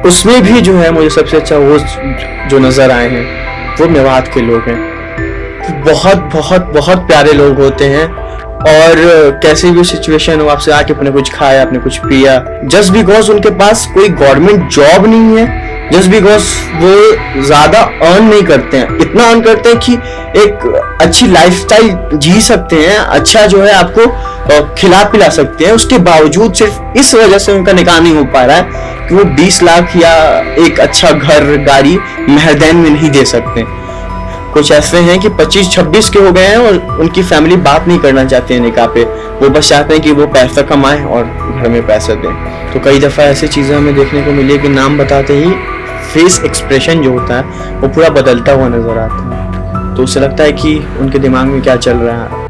उसमें भी जो है मुझे सबसे अच्छा वो जो नजर आए हैं वो मेवात के लोग हैं। बहुत बहुत बहुत प्यारे लोग होते हैं और कैसी भी सिचुएशन हो आपसे आके अपने कुछ खाया, आपने कुछ पिया, जस्ट बिकॉज उनके पास कोई गवर्नमेंट जॉब नहीं है, जस्ट बिकॉज वो ज्यादा अर्न नहीं करते हैं, इतना अर्न करते हैं कि एक अच्छी लाइफस्टाइल जी सकते हैं, अच्छा जो है आपको खिला पिला सकते हैं। उसके बावजूद सिर्फ इस वजह से उनका निकाह नहीं हो पा रहा है कि वो 20 लाख या एक अच्छा घर गाड़ी महरदैन में नहीं दे सकते। कुछ ऐसे हैं कि 25-26 के हो गए हैं और उनकी फैमिली बात नहीं करना चाहती है निकाह पे, वो बस चाहते हैं कि वो पैसा कमाएं और घर में पैसा दें। तो कई दफा ऐसी चीजें हमें देखने को मिली कि नाम बताते ही फेस एक्सप्रेशन जो होता है वो पूरा बदलता हुआ नजर आता है, तो उससे लगता है कि उनके दिमाग में क्या चल रहा है।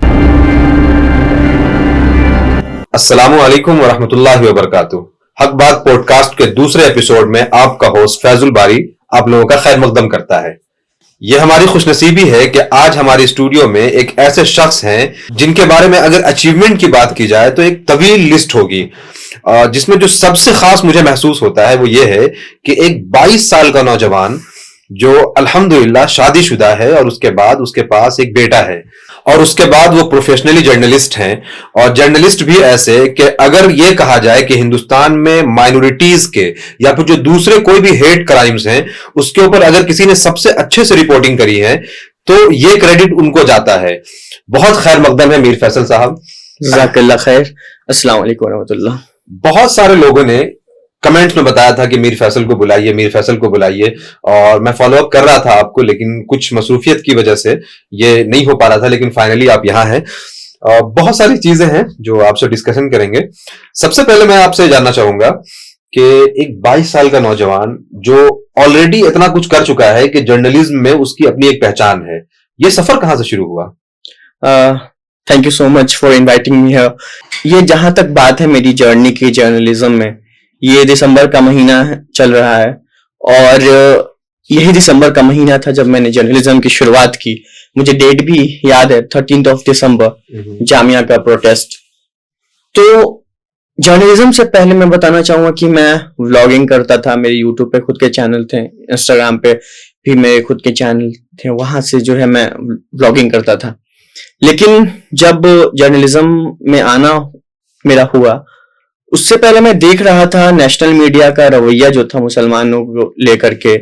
अस्सलामु अलैकुम वरहमतुल्लाहि वबरकातुहू। हक बात पॉडकास्ट के दूसरे एपिसोड में आपका होस्ट फैजुल बारी आप लोगों का खैर मकदम करता है। यह हमारी खुशनसीबी है कि आज हमारे स्टूडियो में एक ऐसे शख्स हैं जिनके बारे में अगर अचीवमेंट की बात की जाए तो एक तवील लिस्ट होगी, जिसमें जो सबसे खास मुझे महसूस होता है वो ये है कि एक 22 साल का नौजवान जो अल्हम्दुलिल्लाह शादीशुदा है और उसके बाद उसके पास एक बेटा है और उसके बाद वो प्रोफेशनली जर्नलिस्ट हैं, और जर्नलिस्ट भी ऐसे कि अगर ये कहा जाए कि हिंदुस्तान में माइनॉरिटीज के या फिर जो दूसरे कोई भी हेट क्राइम्स हैं उसके ऊपर अगर किसी ने सबसे अच्छे से रिपोर्टिंग करी है तो ये क्रेडिट उनको जाता है। बहुत खैर मकदम है मीर फैसल साहब। जज़ाकल्लाह खैर। अस्सलाम वालेकुम रहमतुल्लाह। बहुत सारे लोगों ने कमेंट्स में बताया था कि मीर फैसल को बुलाइए, मीर फैसल को बुलाइए, और मैं फॉलो अप कर रहा था आपको, लेकिन कुछ मसरूफियत की वजह से ये नहीं हो पा रहा था, लेकिन फाइनली आप यहाँ हैं। बहुत सारी चीजें हैं जो आपसे डिस्कशन करेंगे। सबसे पहले मैं आपसे जानना चाहूंगा कि एक 22 साल का नौजवान जो ऑलरेडी इतना कुछ कर चुका है कि जर्नलिज्म में उसकी अपनी एक पहचान है, ये सफर कहाँ से शुरू हुआ? Thank you so much for inviting me here. ये जहां तक बात है मेरी जर्नी की जर्नलिज्म में, ये दिसंबर का महीना चल रहा है और यही दिसंबर का महीना था जब मैंने जर्नलिज्म की शुरुआत की। मुझे डेट भी याद है, 13 दिसंबर, जामिया का प्रोटेस्ट। तो जर्नलिज्म से पहले मैं बताना चाहूंगा कि मैं व्लॉगिंग करता था, मेरे यूट्यूब पे खुद के चैनल थे, इंस्टाग्राम पे भी मेरे खुद के चैनल थे, वहां से जो है मैं व्लॉगिंग करता था। लेकिन जब जर्नलिज्म में आना मेरा हुआ, उससे पहले मैं देख रहा था नेशनल मीडिया का रवैया जो था मुसलमानों को लेकर के,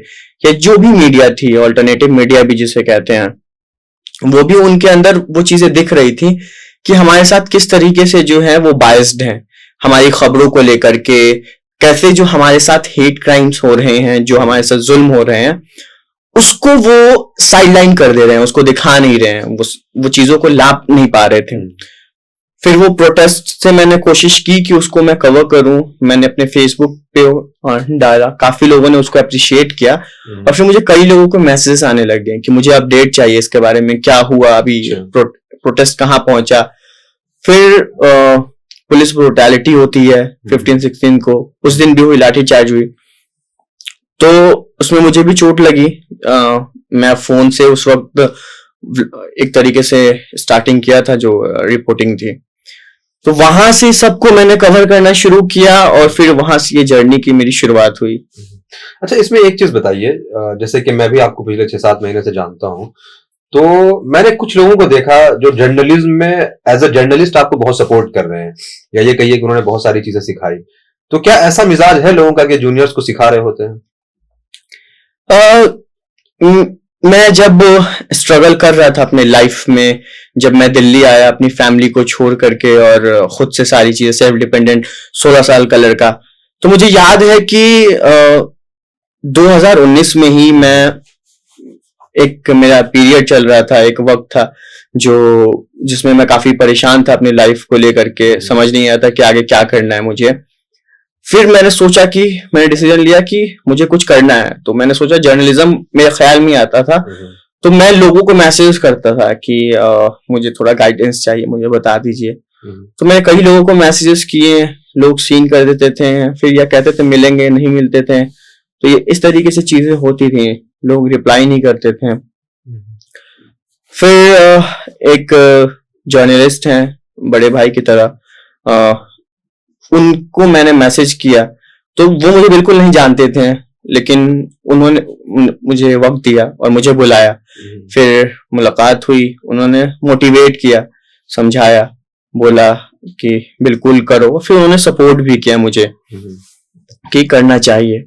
या जो भी मीडिया थी, ऑल्टरनेटिव मीडिया भी जिसे कहते हैं, वो भी उनके अंदर वो चीजें दिख रही थी कि हमारे साथ किस तरीके से जो है वो बायस्ड हैं हमारी खबरों को लेकर के, कैसे जो हमारे साथ हेट क्राइम्स हो रहे हैं, जो हमारे साथ जुल्म हो रहे हैं, उसको वो साइडलाइन कर दे रहे हैं, उसको दिखा नहीं रहे हैं, वो चीजों को लाभ नहीं पा रहे थे। फिर वो प्रोटेस्ट से मैंने कोशिश की कि उसको मैं कवर करूं, मैंने अपने फेसबुक पे डाला, काफी लोगों ने उसको अप्रिशिएट किया और फिर मुझे कई लोगों को मैसेजेस आने लग गए कि मुझे अपडेट चाहिए इसके बारे में, क्या हुआ अभी, प्रोटेस्ट कहाँ पहुंचा। फिर पुलिस ब्रुटैलिटी होती है 15-16 को, उस दिन भी हुई, लाठीचार्ज हुई, तो उसमें मुझे भी चोट लगी। मैं फोन से उस वक्त एक तरीके से स्टार्टिंग किया था जो रिपोर्टिंग थी, तो वहां से सबको मैंने कवर करना शुरू किया और फिर वहां से ये जर्नी की मेरी शुरुआत हुई। अच्छा, इसमें एक चीज बताइए, जैसे कि मैं भी आपको पिछले 6-7 महीने से जानता हूं, तो मैंने कुछ लोगों को देखा जो जर्नलिज्म में एज अ जर्नलिस्ट आपको बहुत सपोर्ट कर रहे हैं, या ये कहिए कि उन्होंने बहुत सारी चीजें सिखाई। तो क्या ऐसा मिजाज है लोगों का कि जूनियर्स को सिखा रहे होते हैं? मैं जब स्ट्रगल कर रहा था अपने लाइफ में, जब मैं दिल्ली आया अपनी फैमिली को छोड़ करके और खुद से सारी चीजें, सेल्फ डिपेंडेंट, 16 साल का लड़का, तो मुझे याद है कि 2019 में ही मैं, एक मेरा पीरियड चल रहा था, एक वक्त था जिसमें मैं काफी परेशान था अपनी लाइफ को लेकर के, समझ नहीं आता कि आगे क्या करना है मुझे। फिर मैंने सोचा कि मैंने डिसीजन लिया कि मुझे कुछ करना है, तो मैंने सोचा जर्नलिज्म मेरे ख्याल में आता था, तो मैं लोगों को मैसेज करता था कि मुझे थोड़ा गाइडेंस चाहिए, मुझे बता दीजिए। तो मैंने कई लोगों को मैसेजेस किए, लोग सीन कर देते थे, फिर या कहते थे मिलेंगे, नहीं मिलते थे, तो ये इस तरीके से चीजें होती थी, लोग रिप्लाई नहीं करते थे। फिर एक जर्नलिस्ट हैं बड़े भाई की तरह, उनको मैंने मैसेज किया, तो वो मुझे बिल्कुल नहीं जानते थे, लेकिन उन्होंने मुझे वक्त दिया और मुझे बुलाया, फिर मुलाकात हुई, उन्होंने मोटिवेट किया, समझाया, बोला कि बिल्कुल करो, फिर उन्होंने सपोर्ट भी किया मुझे कि करना चाहिए।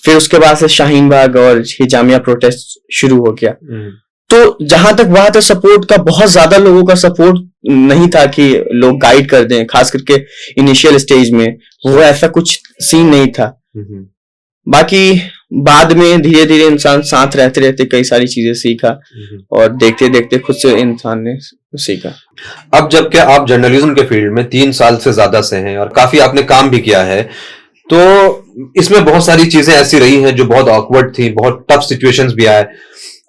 फिर उसके बाद से शाहीन बाग और ये जामिया प्रोटेस्ट शुरू हो गया। तो जहां तक बात है सपोर्ट का, बहुत ज्यादा लोगों का सपोर्ट नहीं था कि लोग गाइड कर दें, खास करके इनिशियल स्टेज में वो ऐसा कुछ सीन नहीं था। बाकी बाद में धीरे धीरे इंसान साथ रहते रहते कई सारी चीजें सीखा और देखते देखते खुद से इंसान ने सीखा। अब जबकि आप जर्नलिज्म के फील्ड में 3 साल से ज्यादा से हैं और काफी आपने काम भी किया है, तो इसमें बहुत सारी चीजें ऐसी रही हैं जो बहुत ऑकवर्ड थी, बहुत टफ सिचुएशंस भी आए।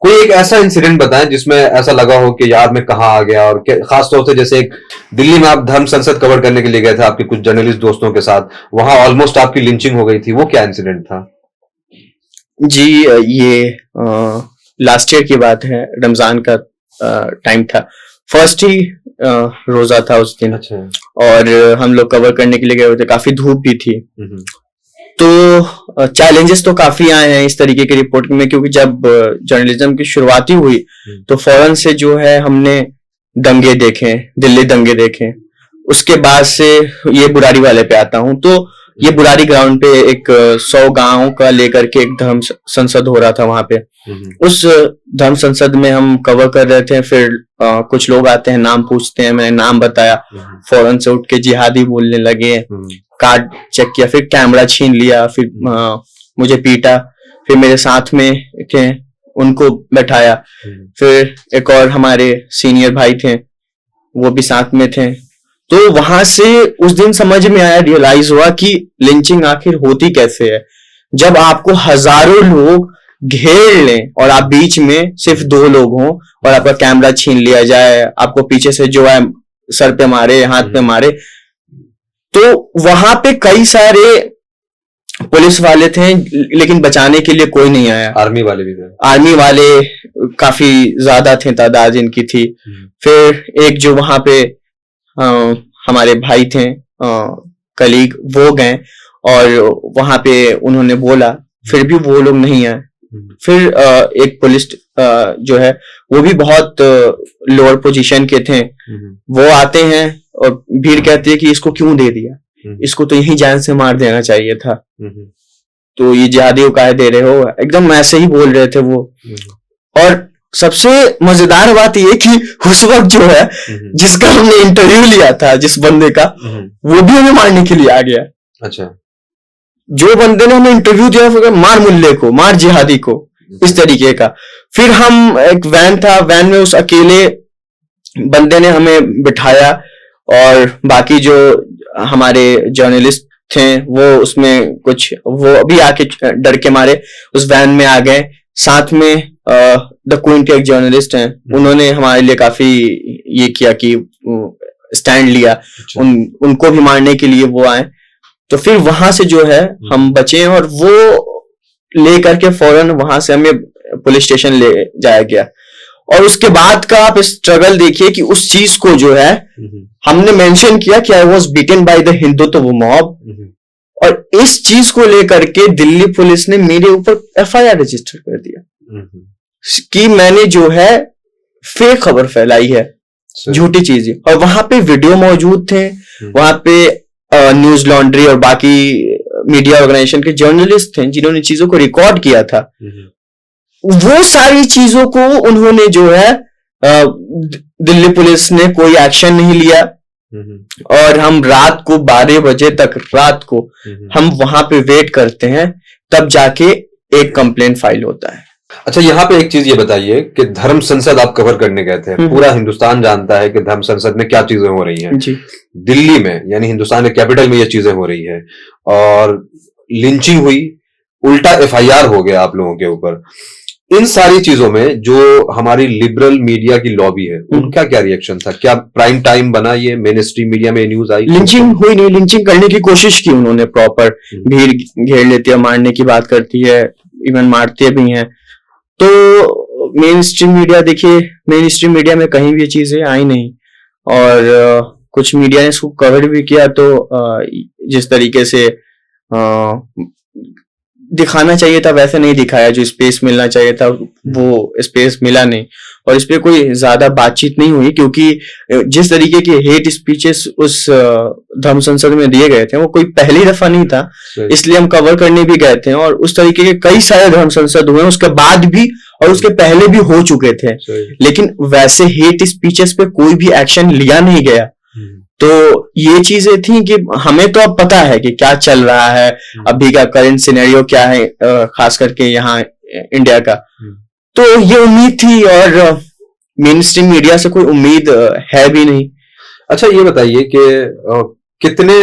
कोई एक ऐसा इंसिडेंट बताएं जिसमें ऐसा लगा हो कि यार मैं कहाँ आ गया, और खास तौर से जैसे एक दिल्ली में आप धर्म संसद कवर करने के लिए गए थे आपके कुछ जर्नलिस्ट दोस्तों के साथ, वहां ऑलमोस्ट आपकी लिंचिंग हो गई थी, वो क्या इंसिडेंट था? जी, ये लास्ट ईयर की बात है, रमजान का टाइम था, फर्स्ट ही रोजा था उस दिन। अच्छा। और हम लोग कवर करने के लिए गए हुए थे, काफी धूप भी थी। तो चैलेंजेस तो काफी आए हैं इस तरीके की रिपोर्टिंग में, क्योंकि जब जर्नलिज्म की शुरुआती हुई तो फौरन से जो है हमने दंगे देखे, दिल्ली दंगे देखे। उसके बाद से ये बुराड़ी वाले पे आता हूँ, तो ये बुराड़ी ग्राउंड पे एक 100 गांव का लेकर के एक धर्म संसद हो रहा था वहां पे। उस धर्म संसद में हम कवर कर रहे थे, फिर कुछ लोग आते हैं, नाम पूछते हैं, मैंने नाम बताया, फौरन से उठ के जिहादी बोलने लगे, कार्ड चेक किया, फिर कैमरा छीन लिया, फिर मुझे पीटा, फिर मेरे साथ में थे उनको बैठाया, फिर एक और हमारे सीनियर भाई थे वो भी साथ में थे। तो वहां से उस दिन समझ में आया, रियलाइज हुआ कि लिंचिंग आखिर होती कैसे है। जब आपको हजारों लोग घेर लें और आप बीच में सिर्फ 2 लोग हों और आपका कैमरा छीन लिया जाए, आपको पीछे से जो है सर पे मारे, हाथ पे मारे, तो वहां पे कई सारे पुलिस वाले थे लेकिन बचाने के लिए कोई नहीं आया। आर्मी वाले भी थे, आर्मी वाले काफी ज्यादा थे, तादाद इनकी थी। फिर एक जो वहां पे हमारे भाई थे कलीग, वो गए और वहां पे उन्होंने बोला, फिर भी वो लोग नहीं आए। फिर एक पुलिस जो है वो भी बहुत लोअर पोजीशन के थे, वो आते हैं और भीड़ कहती है कि इसको क्यों दे दिया, इसको तो यही जान से मार देना चाहिए था, तो ये जिहादी को काहे दे रहे हो, एकदम ऐसे ही बोल रहे थे वो। और सबसे मजेदार बात ये कि उस वक्त जो है जिसका हमने इंटरव्यू लिया था, जिस बंदे का, वो भी हमें मारने के लिए आ गया। अच्छा। जो बंदे ने हमें इंटरव्यू दिया, मार मुल्ले को, मार जिहादी को, इस तरीके का। फिर हम, एक वैन था, वैन में उस अकेले बंदे ने हमें बिठाया और बाकी जो हमारे जर्नलिस्ट थे वो उसमें कुछ, वो अभी आके डर के मारे उस वैन में आ गए। साथ में द क्वीन के एक जर्नलिस्ट हैं, उन्होंने हमारे लिए काफी ये किया कि स्टैंड लिया, उनको भी मारने के लिए वो आए। तो फिर वहां से जो है हम बचे और वो ले करके फौरन वहां से हमें पुलिस स्टेशन ले जाया गया। और उसके बाद का आप स्ट्रगल देखिए कि उस चीज को जो है हमने मेंशन किया कि I was beaten by the Hindutva mob, और इस चीज को लेकर के दिल्ली पुलिस ने मेरे ऊपर एफआईआर रजिस्टर कर दिया कि मैंने जो है फेक खबर फैलाई है, झूठी चीजें। और वहां पे वीडियो मौजूद थे, वहां पे न्यूज लॉन्ड्री और बाकी मीडिया ऑर्गेनाइजेशन के जर्नलिस्ट थे जिन्होंने चीजों को रिकॉर्ड किया था। वो सारी चीजों को उन्होंने जो है दिल्ली पुलिस ने कोई एक्शन नहीं लिया, और हम रात को 12 बजे तक, रात को हम वहां पे वेट करते हैं, तब जाके एक कंप्लेंट फाइल होता है। अच्छा, यहाँ पे एक चीज ये बताइए कि धर्म संसद आप कवर करने गए थे, पूरा हिंदुस्तान जानता है कि धर्म संसद में क्या चीजें हो रही हैं। जी। दिल्ली में, यानी हिंदुस्तान के कैपिटल में ये चीजें हो रही है, और लिंचिंग हुई, उल्टा एफआईआर हो गया आप लोगों के ऊपर। इन सारी चीजों में जो हमारी लिबरल मीडिया की लॉबी है, उनका क्या रिएक्शन था? क्या प्राइम टाइम बना, ये मेन स्ट्रीम मीडिया में न्यूज आई? लिंचिंग हुई नहीं, लिंचिंग करने की कोशिश की उन्होंने, प्रॉपर भीड़ घेर लेती है, मारने की बात करती है, इवन मारते भी हैं। तो मेन स्ट्रीम मीडिया, देखिए मेन स्ट्रीम मीडिया में कहीं भी ये चीजें आई नहीं, और कुछ मीडिया ने इसको कवर भी किया। तो जिस तरीके से दिखाना चाहिए था वैसे नहीं दिखाया, जो स्पेस मिलना चाहिए था वो स्पेस मिला नहीं, और इस पे कोई ज्यादा बातचीत नहीं हुई, क्योंकि जिस तरीके के हेट स्पीचेस उस धर्म संसद में दिए गए थे वो कोई पहली दफा नहीं था, इसलिए हम कवर करने भी गए थे। और उस तरीके के कई सारे धर्म संसद हुए उसके बाद भी और उसके पहले भी हो चुके थे, लेकिन वैसे हेट स्पीचेस पे कोई भी एक्शन लिया नहीं गया। तो ये चीजें थी कि हमें तो अब पता है कि क्या चल रहा है, अभी का करंट सिनेरियो क्या है, खास करके यहाँ इंडिया का। तो ये उम्मीद थी, और मेन स्ट्रीम मीडिया से कोई उम्मीद है भी नहीं। अच्छा, ये बताइए कि कितने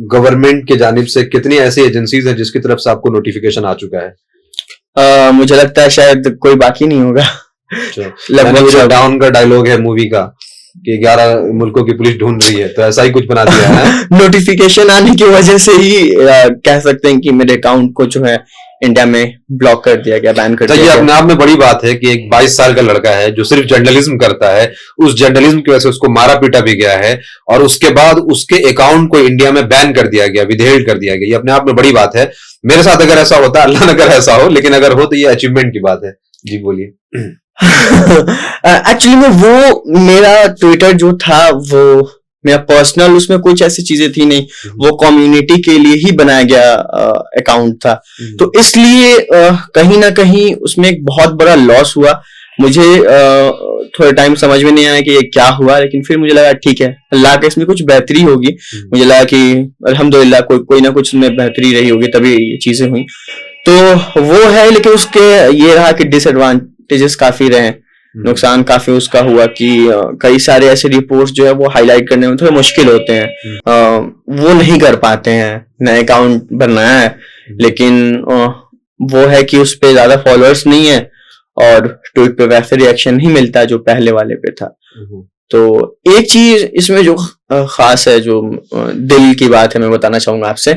गवर्नमेंट के जानिब से कितनी ऐसी एजेंसीज हैं जिसकी तरफ से आपको नोटिफिकेशन आ चुका है? मुझे लगता है शायद कोई बाकी नहीं होगा। लगभग जो डाउन का डायलॉग है मूवी का कि 11 मुल्कों की पुलिस ढूंढ रही है, तो ऐसा ही कुछ बना दिया है। नोटिफिकेशन आने की वजह से ही कह सकते हैं कि मेरे अकाउंट को जो है इंडिया में ब्लॉक कर दिया गया, बैन कर दिया गया। ये अपने आप में बड़ी बात है कि एक 22 साल का लड़का है जो सिर्फ जर्नलिज्म करता है, उस जर्नलिज्म की वजह से उसको मारा पीटा भी गया है, और उसके बाद उसके अकाउंट को इंडिया में बैन कर दिया गया, विधेयक कर दिया गया। ये अपने आप में बड़ी बात है। मेरे साथ अगर ऐसा होता, अल्लाह न करे ऐसा हो, लेकिन अगर हो तो ये अचीवमेंट की बात है। जी बोलिए। एक्चुअली में वो मेरा ट्विटर जो था वो मेरा पर्सनल, उसमें कुछ ऐसी चीजें थी नहीं, वो कम्युनिटी के लिए ही बनाया गया अकाउंट था। तो इसलिए कहीं ना कहीं उसमें एक बहुत बड़ा लॉस हुआ। मुझे थोड़ा टाइम समझ में नहीं आया कि ये क्या हुआ, लेकिन फिर मुझे लगा ठीक है, अल्लाह के इसमें कुछ बेहतरी होगी। मुझे लगा कि अल्हम्दुलिल्लाह कोई ना कुछ उसमें बेहतरी रही होगी, तभी ये चीजें हुई। तो वो है, लेकिन उसके ये रहा कि डिसएडवांटेजेस काफी रहे, नुकसान काफी उसका हुआ कि कई सारे ऐसे रिपोर्ट्स जो है वो हाईलाइट करने में थोड़े मुश्किल होते हैं, वो नहीं कर पाते हैं। नए अकाउंट बनाया है, लेकिन वो है कि उस पे ज्यादा फॉलोअर्स नहीं है, और ट्वीट पे वैसे रिएक्शन नहीं मिलता जो पहले वाले पे था। तो एक चीज इसमें जो खास है, जो दिल की बात है, मैं बताना चाहूंगा आपसे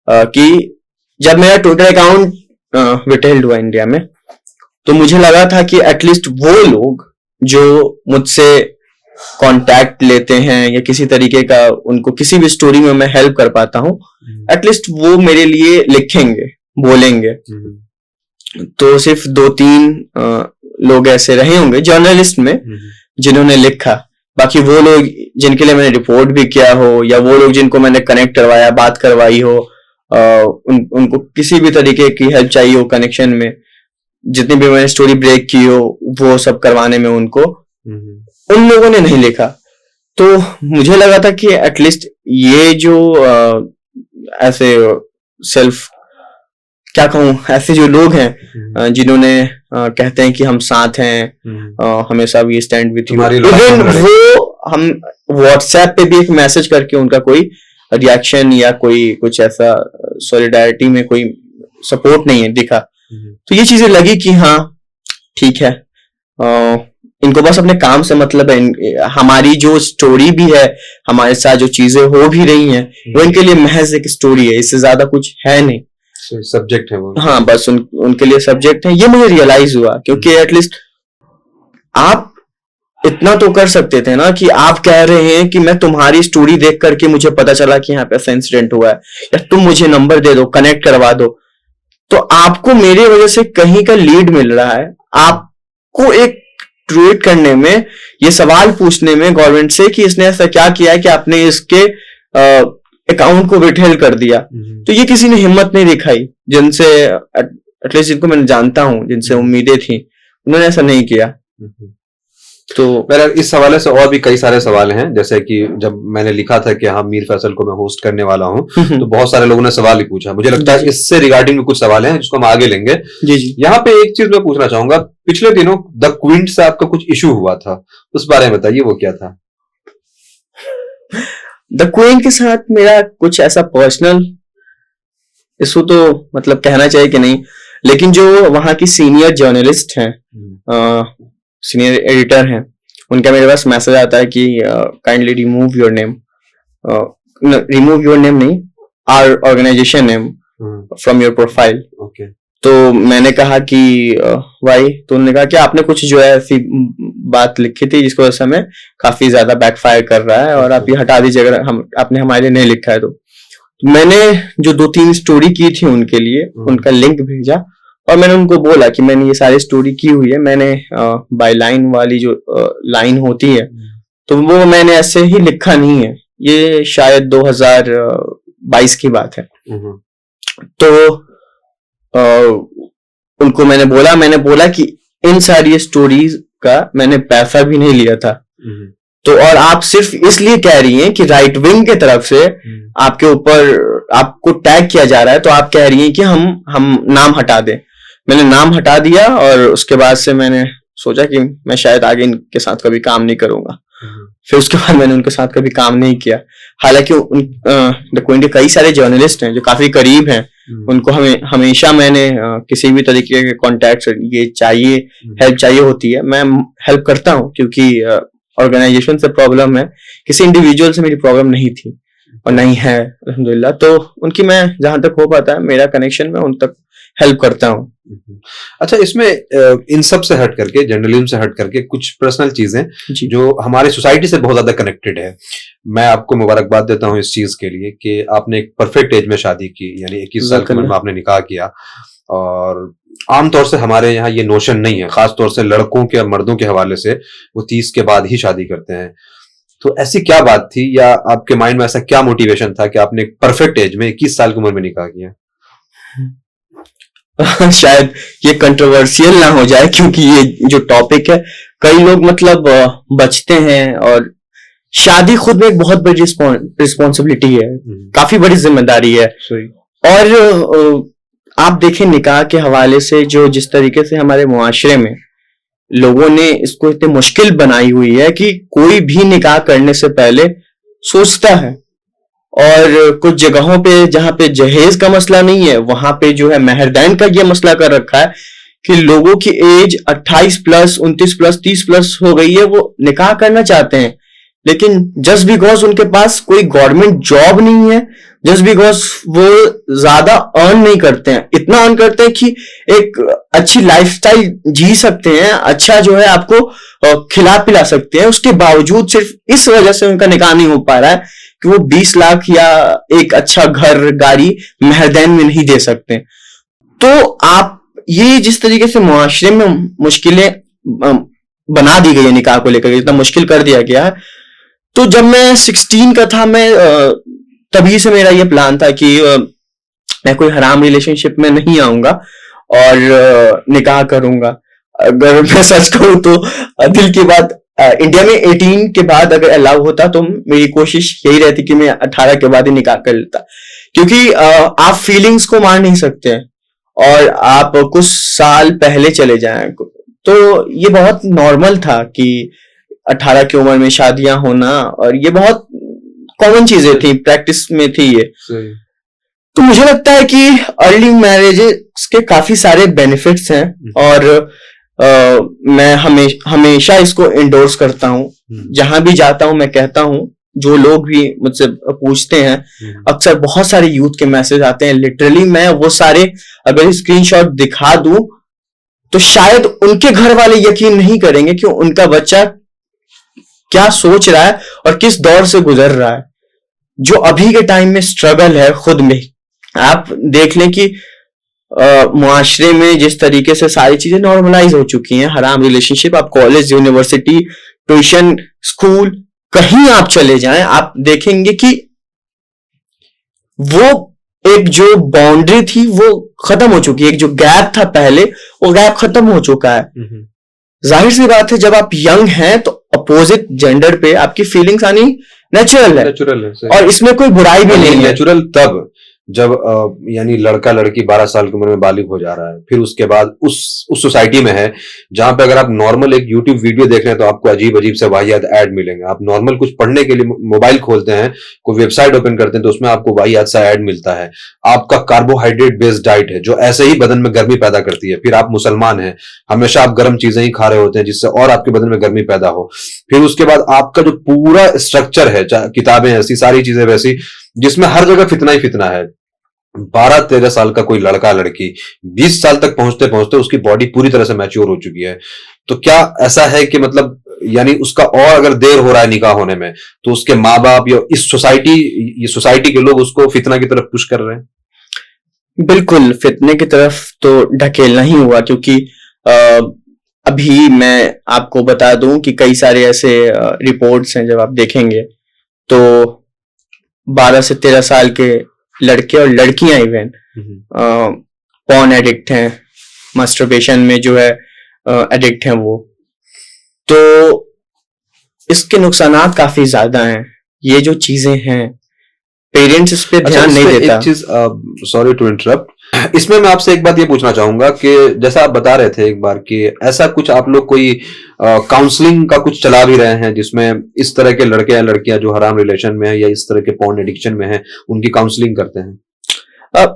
कि जब मेरा ट्विटर अकाउंट विथहेल्ड हुआ इंडिया में, तो मुझे लगा था कि एटलीस्ट वो लोग जो मुझसे कांटेक्ट लेते हैं या किसी तरीके का उनको किसी भी स्टोरी में मैं हेल्प कर पाता हूँ, एटलीस्ट वो मेरे लिए लिखेंगे, बोलेंगे। तो सिर्फ 2-3 लोग ऐसे रहे होंगे जर्नलिस्ट में जिन्होंने लिखा। बाकी वो लोग जिनके लिए मैंने रिपोर्ट भी किया हो, या वो लोग जिनको मैंने कनेक्ट करवाया, बात करवाई हो, उनको किसी भी तरीके की हेल्प चाहिए हो कनेक्शन में, जितनी भी मैंने स्टोरी ब्रेक की हो, वो सब करवाने में उनको, उन लोगों ने नहीं लिखा। तो मुझे लगा था कि एटलीस्ट ये जो ऐसे सेल्फ, क्या कहूं, ऐसे जो लोग हैं जिन्होंने कहते हैं कि हम साथ हैं, हमेशा we stand with you, even वो हम व्हाट्सएप पे भी एक मैसेज करके उनका कोई रिएक्शन या कोई कुछ ऐसा सॉलिडारिटी में कोई सपोर्ट नहीं है दिखा। तो ये चीजें लगी कि हाँ ठीक है, इनको बस अपने काम से मतलब है, हमारी जो स्टोरी भी है, हमारे साथ जो चीजें हो भी रही हैं, वो इनके लिए महज एक स्टोरी है, इससे ज्यादा कुछ है नहीं, सब्जेक्ट है वो। हाँ, बस उनके लिए सब्जेक्ट है। ये मुझे रियलाइज हुआ, क्योंकि एटलीस्ट आप इतना तो कर सकते थे ना कि आप कह रहे हैं कि मैं तुम्हारी स्टोरी देख करके मुझे पता चला कि यहाँ पे ऐसा इंसिडेंट हुआ है, या तुम मुझे नंबर दे दो, कनेक्ट करवा दो, तो आपको मेरे वजह से कहीं का लीड मिल रहा है। आपको एक ट्वीट करने में, ये सवाल पूछने में गवर्नमेंट से कि इसने ऐसा क्या किया है कि आपने इसके अकाउंट को विथहेल्ड कर दिया, तो ये किसी ने हिम्मत नहीं दिखाई। जिनसे एटलीस्ट जिनको मैं जानता हूं, जिनसे उम्मीदें थी, उन्होंने ऐसा नहीं किया। तो मेरा इस हवाले से और भी कई सारे सवाल हैं, जैसे कि जब मैंने लिखा था कि हाँ मीर फैसल को मैं होस्ट करने वाला हूं, तो बहुत सारे लोगों ने सवाल ही पूछा। मुझे लगता है इससे रिगार्डिंग में कुछ सवाल हैं जिसको हम आगे लेंगे। जी। यहाँ पे एक चीज मैं पूछना चाहूंगा, पिछले दिनों द क्वीन से आपका कुछ इशू हुआ था, उस बारे में बताइए, वो क्या था? द क्वीन के साथ मेरा कुछ ऐसा पर्सनल इशू तो मतलब कहना चाहिए कि नहीं, लेकिन जो वहां की सीनियर जर्नलिस्ट हैं, सीनियर एडिटर हैं, उनका मेरे पास मैसेज आता है कि काइंडली रिमूव योर नेम, नहीं, our organisation name from your profile. Okay. तो मैंने कहा कि वाई, तो उन्होंने कहा कि आपने कुछ जो है ऐसी बात लिखी थी जिसको वजह से हमें काफी ज्यादा बैकफायर कर रहा है, और आप ये हटा दीजिए अगर आपने हमारे लिए नहीं लिखा है। तो मैंने जो 2-3 स्टोरी की थी उनके लिए उनका लिंक भेजा और मैंने उनको बोला कि मैंने ये सारी स्टोरी की हुई है, मैंने बाय लाइन वाली जो लाइन होती है तो वो मैंने ऐसे ही लिखा नहीं है, ये शायद 2022 की बात है। तो उनको मैंने बोला कि इन सारी स्टोरीज का मैंने पैसा भी नहीं लिया था, तो और आप सिर्फ इसलिए कह रही हैं कि राइट विंग के तरफ से आपके ऊपर आपको टैग किया जा रहा है, तो आप कह रही हैं कि हम नाम हटा दें। मैंने नाम हटा दिया और उसके बाद से मैंने सोचा कि मैं शायद आगे इनके साथ कभी काम नहीं करूंगा। फिर उसके बाद मैंने उनके साथ कभी काम नहीं किया। हालांकि द क्विंट के कई सारे जर्नलिस्ट हैं जो काफी करीब हैं, उनको हमेशा मैंने किसी भी तरीके के कॉन्टैक्ट ये चाहिए, हेल्प चाहिए होती है, मैं हेल्प करता हूँ क्योंकि ऑर्गेनाइजेशन से प्रॉब्लम है, किसी इंडिविजुअल से मेरी प्रॉब्लम नहीं थी और नहीं है अल्हम्दुलिल्लाह। तो उनकी मैं जहां तक हो पाता है मेरा कनेक्शन में उन तक हेल्प करता हूँ। अच्छा, इसमें इन सब से हट करके, जर्नलिज्म से हट करके कुछ पर्सनल चीजें जो हमारे सोसाइटी से बहुत ज्यादा कनेक्टेड है। मैं आपको मुबारकबाद देता हूँ इस चीज के लिए कि आपने एक परफेक्ट एज में शादी की, यानी 21 साल की उम्र में आपने निकाह किया। और आमतौर से हमारे यहाँ ये नोशन नहीं है, खासतौर से लड़कों के और मर्दों के हवाले से, वो 30 के बाद ही शादी करते हैं। तो ऐसी क्या बात थी या आपके माइंड में ऐसा क्या मोटिवेशन था कि आपने एक परफेक्ट एज में 21 साल की उम्र में निकाह किया? शायद ये कंट्रोवर्शियल ना हो जाए क्योंकि ये जो टॉपिक है कई लोग मतलब बचते हैं, और शादी खुद में एक बहुत बड़ी रिस्पॉन्सिबिलिटी है, काफी बड़ी जिम्मेदारी है। और आप देखें निकाह के हवाले से जो जिस तरीके से हमारे मुआशरे में लोगों ने इसको इतनी मुश्किल बनाई हुई है कि कोई भी निकाह करने से पहले सोचता है, और कुछ जगहों पे जहां पे जहेज का मसला नहीं है वहां पे जो है मेहरदैन का ये मसला कर रखा है कि लोगों की एज 28 प्लस 29 प्लस 30 प्लस हो गई है, वो निकाह करना चाहते हैं, लेकिन जस्ट बिकॉज उनके पास कोई गवर्नमेंट जॉब नहीं है, जस्ट बिकॉज वो ज्यादा अर्न नहीं करते हैं, इतना अर्न करते हैं कि एक अच्छी लाइफस्टाइल जी सकते हैं, अच्छा जो है आपको खिला पिला सकते हैं, उसके बावजूद सिर्फ इस वजह से उनका निकाह नहीं हो पा रहा है कि वो 20 लाख या एक अच्छा घर गाड़ी मेहरदैन में नहीं दे सकते। तो आप ये जिस तरीके से मुआशरे में मुश्किलें बना दी गई है निकाह को लेकर, इतना मुश्किल कर दिया गया है, तो जब मैं 16 का था, मैं तभी से मेरा ये प्लान था कि मैं कोई हराम रिलेशनशिप में नहीं आऊंगा और निकाह करूंगा। अगर मैं सच कहूं तो दिल की बात, इंडिया में 18 के बाद अगर अलाउ होता तो मेरी कोशिश यही रहती कि मैं 18 के बाद ही निकाह कर लेता, क्योंकि आप फीलिंग्स को मार नहीं सकते और आप कुछ साल पहले चले जाएं तो ये बहुत नॉर्मल था कि 18 की उम्र में शादियां होना, और ये बहुत कॉमन चीजें थी, प्रैक्टिस में थी ये। तो मुझे लगता है कि अर्ली मैरिजेस के काफी सारे बेनिफिट्स हैं और मैं हमेशा इसको इंडोर्स करता हूं। जहां भी जाता हूं मैं कहता हूं, जो लोग भी मुझसे पूछते हैं, अक्सर बहुत सारे यूथ के मैसेज आते हैं, लिटरली मैं वो सारे अगर स्क्रीनशॉट दिखा दूं तो शायद उनके घर वाले यकीन नहीं करेंगे कि उनका बच्चा क्या सोच रहा है और किस दौर से गुजर रहा है। जो अभी के टाइम में स्ट्रगल है खुद में, आप देख लें कि मुआशरे में जिस तरीके से सारी चीजें नॉर्मलाइज हो चुकी हैं, हराम रिलेशनशिप, आप कॉलेज, यूनिवर्सिटी, ट्यूशन, स्कूल, कहीं आप चले जाएं, आप देखेंगे कि वो एक जो बाउंड्री थी वो खत्म हो चुकी है, एक जो गैप था पहले वो गैप खत्म हो चुका है। जाहिर सी बात है जब आप यंग हैं तो अपोजिट जेंडर पे आपकी फीलिंग्स आनी नेचुरल है और इसमें कोई बुराई भी नहीं है। नेचुरल तब जब यानी लड़का लड़की 12 साल की उम्र में बालिग हो जा रहा है, फिर उसके बाद उस सोसाइटी में है जहां पे अगर आप नॉर्मल एक यूट्यूब वीडियो देख रहे हैं तो आपको अजीब अजीब से वाहियात ऐड मिलेंगे। आप नॉर्मल कुछ पढ़ने के लिए मोबाइल खोलते हैं, कोई वेबसाइट ओपन करते हैं तो उसमें आपको वाहियात सा ऐड मिलता है। आपका कार्बोहाइड्रेट बेस्ड डाइट है जो ऐसे ही बदन में गर्मी पैदा करती है। फिर आप मुसलमान हैं, हमेशा आप गर्म चीजें ही खा रहे होते हैं जिससे और आपके बदन में गर्मी पैदा हो। फिर उसके बाद आपका जो पूरा स्ट्रक्चर है, किताबें ऐसी, सारी चीजें वैसी, जिसमें हर जगह फितना ही फितना है। 12-13 साल का कोई लड़का लड़की 20 साल तक पहुंचते पहुंचते उसकी बॉडी पूरी तरह से मैच्योर हो चुकी है। तो क्या ऐसा है कि मतलब यानी उसका और अगर देर हो रहा है निकाह होने में, तो उसके माँ बाप या इस सोसाइटी के लोग उसको फितना की तरफ पुश कर रहे हैं? बिल्कुल, फितने की तरफ तो ढकेलना ही हुआ, क्योंकि अभी मैं आपको बता दूं कि कई सारे ऐसे रिपोर्ट्स हैं, जब आप देखेंगे तो 12 से 13 साल के लड़के और लड़कियां इवन पॉर्न एडिक्ट हैं, मास्टरबेशन में जो है एडिक्ट हैं वो। तो इसके नुकसानात काफी ज्यादा हैं। ये जो चीजें हैं, पेरेंट्स इस पे ध्यान नहीं देता। एक चीज, सॉरी टू इंटरप्ट, इसमें मैं आपसे एक बात ये पूछना चाहूंगा कि जैसा आप बता रहे थे एक बार कि ऐसा कुछ आप लोग कोई काउंसलिंग का कुछ चला भी रहे हैं, जिसमें इस तरह के लड़के या लड़कियां जो हराम रिलेशन में है या इस तरह के पॉर्न एडिक्शन में है, उनकी काउंसलिंग करते हैं?